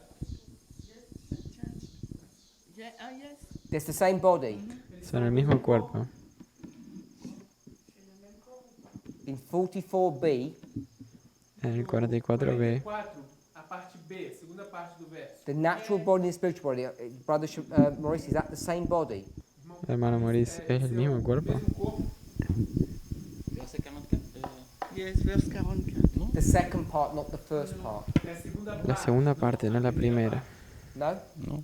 There's the same body. Son el mismo cuerpo. In 44b, En el 44b, 44, a parte B, segunda parte do verso. the natural body and spiritual body, Brother Maurice, is that the same body? hermano Maurice, ¿es el mismo cuerpo? Mesmo corpo, The second part, not the first part. é a segunda La parte. segunda parte, no la primera. No? No.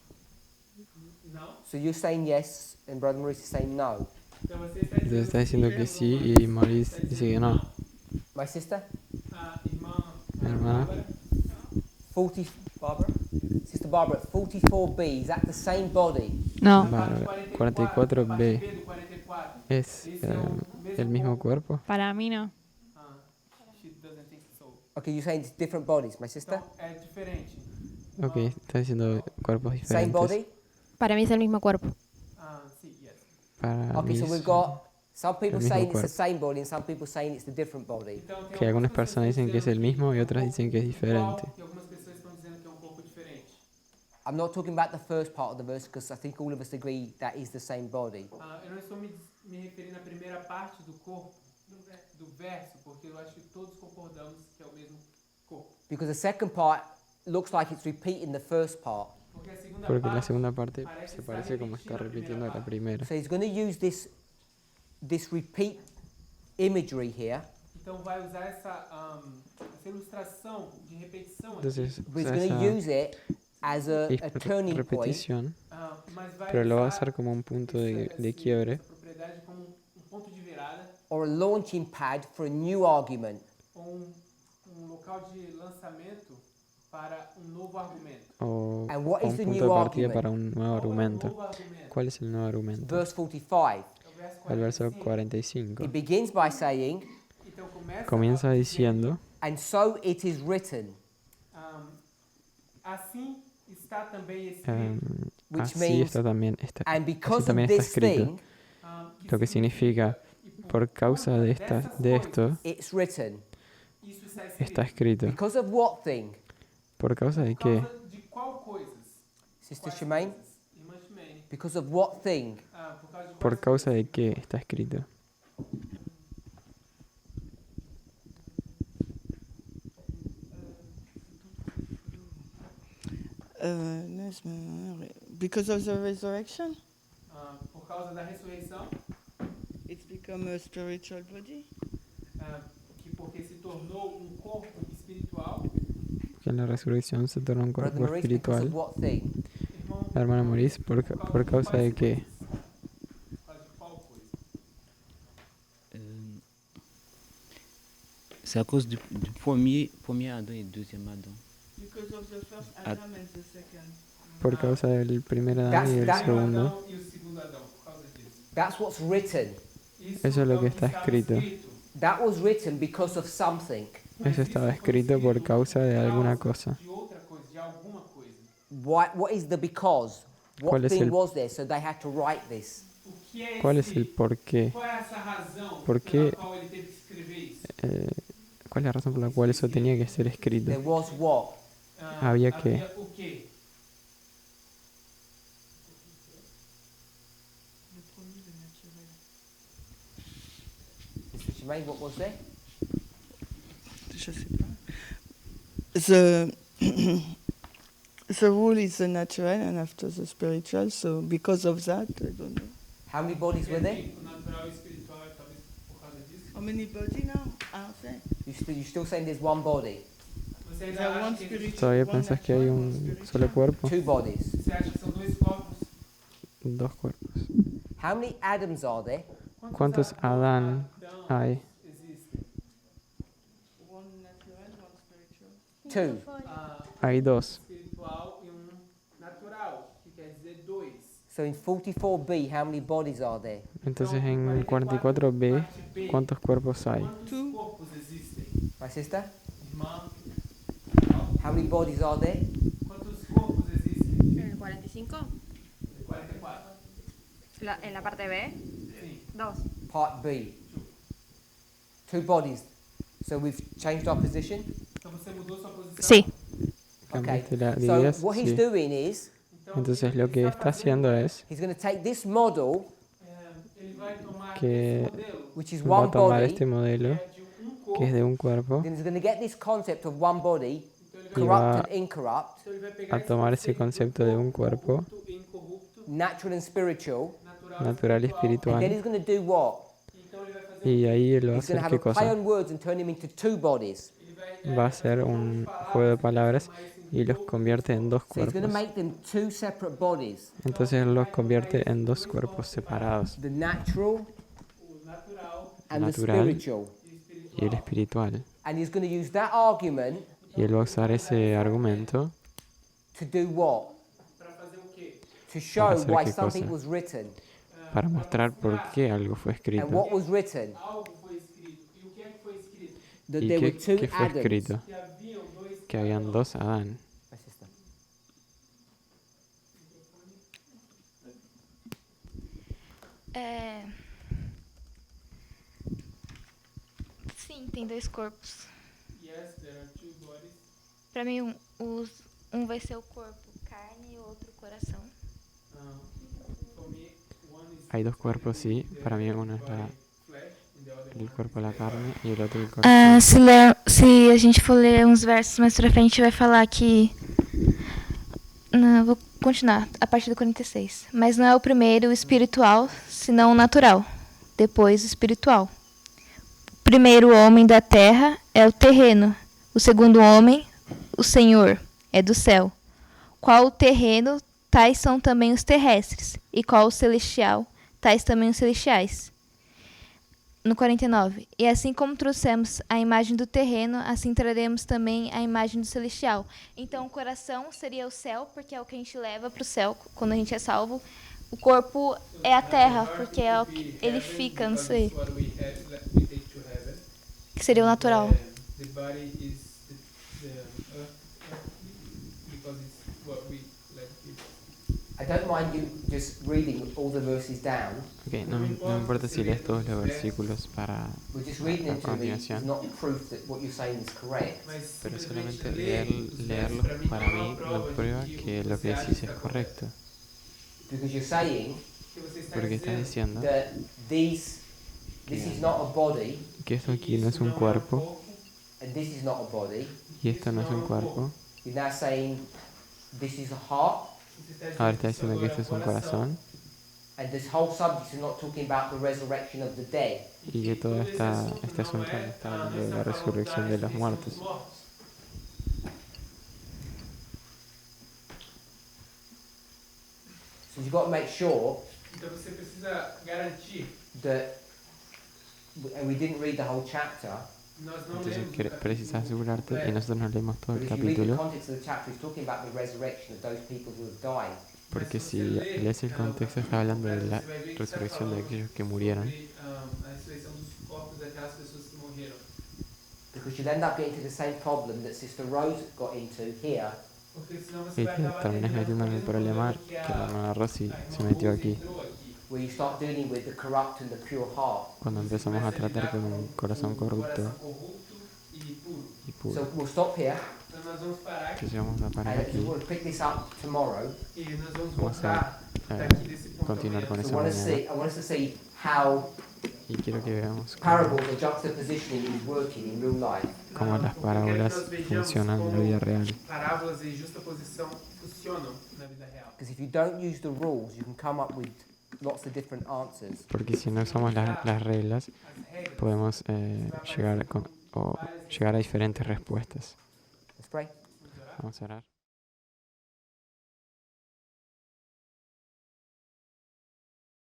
Não? So you're saying yes, and Brother Maurice is saying no. Então você está Entonces está diciendo que sí y Maurice dice que no. My sister? a irmã Hermana. Bárbara, 40, Barbara? Sister Barbara, 44b, is that the same body? Não. Bárbara, parte 44b. B do 44. ¿Es el mismo cuerpo? Para mí no. She doesn't think so. Because you're saying it's different bodies, my sister. Então, é diferente. Ok, está diciendo cuerpos Same diferentes. body. Para mí es el mismo cuerpo. Sim, yes. Para Okay, mí so es we've got some people mismo saying it's the cuerpo. same body and some people saying it's the different body. Então, tem que algunas algumas personas dicen que es el mismo y otras dicen que es diferente. igual, e algumas pessoas estão dizendo que é corpo diferente. I'm not talking about the first part of the verse because I think all of us agree that is the same body. Eu não estou me referindo à primeira parte do corpo, do verso, porque eu acho que todos concordamos que é o mesmo corpo. Because the second part looks like it's repeating the first part. Porque la segunda parte se parece como está repitiendo la primera. So he's going to use this repeat imagery here. Então vai usar essa ilustração de repetição aqui. Entonces But he's usa going to esa use it as a turning point. repetición, Mas vai pero lo va a usar usar como un punto de quiebre essa propriedade como ponto de virada or a launching pad for a new argument. ou local de lançamento para novo argumento. o And what un is the punto new de partida argument? para un nuevo argumento. Novo argumento. ¿Cuál es el nuevo argumento? Verse 45. El verso 45. It begins by saying, Então Comienza diciendo, and so it is written, assim está também escrito. which así means, está también, and así because of también está this escrito. thing, Lo que significa, por causa de esto, it's written. Isso está está escrito. escrito. Because of what thing? ¿Por causa de qué? Por causa de qual coisas? Sister Quais Shemaine? coisas? Irmã Shemaine. Because of what thing? Por causa de ¿Por quais causa coisas? de qué está escrito? Because of the resurrection, Por causa da ressurreição, it's become a spiritual body. porque se tornou corpo espiritual. Que en la resurrección se torna un Brother cuerpo Maurice, because of espiritual. what thing? Irmão, La hermana Maurice, ¿por causa de qué? por causa de qual coisa? C'est à cause du premier Adam et deuxième Adam. Because of the first Adam and the second. Por causa del primer Adán That's y el that- segundo. Adão e o segundo Adão, por causa disso. That's what's written. Eso es lo que está estava escrito. That was written because of something. Eso estaba escrito por causa de alguna cosa. De outra coisa, de alguma coisa. What is the because? What ¿Cuál es thing el- was there? So they had to write this. O que é ¿Cuál es esse- el por qué? Qual é essa razão ¿Por pela qué? qual ele teve que escrever isso? ¿Cuál es la razón por la cual eso tenía que ser escrito? There was what? Había que- o quê? Mr. Shemaine, what was there? Je sais pas. The the rule is the natural and after the spiritual. So because of that, I don't know. How many bodies were there? O natural e o espiritual é talvez por causa disso. How many body now? You're still saying there's one body? Você ainda There acha one que spirit. ¿Todavía one pensás que hay natural, one un spiritual? solo cuerpo? Two bodies. Você acha que são dois corpos? Dos cuerpos. How many Adams are there? ¿Cuántos Adán hay? Existem. One natural, one spiritual. Two. Hay dos. Espiritual e natural, que quer dizer dois. So in 44b, how many bodies are there? Entonces en el 44b, ¿cuántos cuerpos hay? Quantos corpos existem? My sister? Irmã, How many bodies are there? quantos corpos existem? ¿En el 45? 44. En la parte B, Sim. 2. Part B. Two bodies. So we've changed our position? Então você mudou sua posição? Sí. Okay. ¿Cambiaste la So ideas? what he's Sí. doing is, Entonces lo que está haciendo es he's going to take this model, Ele vai tomar que esse modelo, which is va one a tomar body, este modelo, de corpo, que es de un cuerpo, then he's going to get this concept of one body, y va corrupt and incorrupt, então ele vai pegar a tomar ese concepto de un cuerpo, corrupto e incorrupto, natural and spiritual, natural y and then espiritual, he's going to do what? então ele vai fazer y ahí él va a He's going hacer to have qué a play cosa. on words and turn them into two bodies. Va a hacer un juego de palabras y los convierte en dos So he's going to cuerpos. make them two separate bodies. Entonces él los convierte en dos cuerpos separados, The natural o natural and the Natural. spiritual. y el espiritual. And he's going to use that argument Y él va a usar ese argumento to do what? para fazer o quê? To show hacer why qué something cosa? was written. para mostrar por qué algo fue And escrito. what was written? Algo foi escrito. E o que é que foi escrito? That ¿Y there were two qué fue Adams. escrito? Que habían dos Adán. My sister. Sim, tem dois corpos. Yes, there are two bodies. Para mim, um vai ser o corpo carne e o outro coração. For me, one is Hay dos cuerpos, sí. Para mí uno es flesh and the other el one cuerpo de la carne y el otro el Ah, corazón. se a gente for ler uns versos mais pra frente, vai falar que. Não, vou continuar a partir do 46. Mas não é o primeiro o espiritual, senão o natural. Depois o espiritual. O primeiro homem da terra é o terreno. O segundo homem, o Senhor, é do céu. Qual o terreno, tais são também os terrestres. E qual o celestial, tais também os celestiais. No 49. E assim como trouxemos a imagem do terreno, assim traremos também a imagem do celestial. Então, o coração seria o céu, porque é o que a gente leva para o céu quando a gente é salvo. O corpo é a terra, porque é o que ele fica, não sei. Que seria o natural. the body is the earth because it's what we let it. I don't mind you just reading all the verses down. Ok, no me importa si lees todos los versículos para But just reading a them to me is continuación, not proof that what you're saying is correct. pero solamente leerlos para mí no prueba que lo que decís es correcto. Because you're saying Porque estás diciendo that this is not a body que esto aquí no es un cuerpo and this is not a body. y esto no es un cuerpo. You're now saying this is a heart. Ahora está diciendo que esto es un corazón And this whole subject is not talking about the resurrection of the dead. y que todo este asunto no está hablando de la resurrección de los muertos. So you've got to make sure Então você precisa garantir. that, and we didn't read the whole chapter. Nós não Entonces lemos precisas asegurarte, y nosotros no leemos todo But el if you read the capítulo, context of the chapter, it's talking about the resurrection of those people who have died. porque si lees el contexto está hablando de la resurrección de aquellos que murieron. a ressurreição dos corpos daquelas pessoas que morreram. Because you'll end up getting to the same problem that Sister Rose got into here. Porque senão você Y vai te acabar terminas metiendo en el problema que la hermana Rosy se metió aquí, Where you start dealing with the corrupt and the pure heart. cuando empezamos a tratar con un corazón corrupto y puro. So we'll stop here. Então nós vamos parar aqui Entonces vamos a parar And aquí. we'll pick this up tomorrow. e nós vamos Vamos voltar a daqui desse ponto. continuar con So eso I want mañana. us to see how Y quiero que veamos parables or juxtapositioning is working in real life. cómo las parábolas funcionan en la vida real. Parábolas e justaposição funcionam na vida real. Because if you don't use the rules, you can come up with lots of different answers. Porque si no usamos las reglas, podemos llegar a diferentes respuestas. Let's pray. Vamos a orar.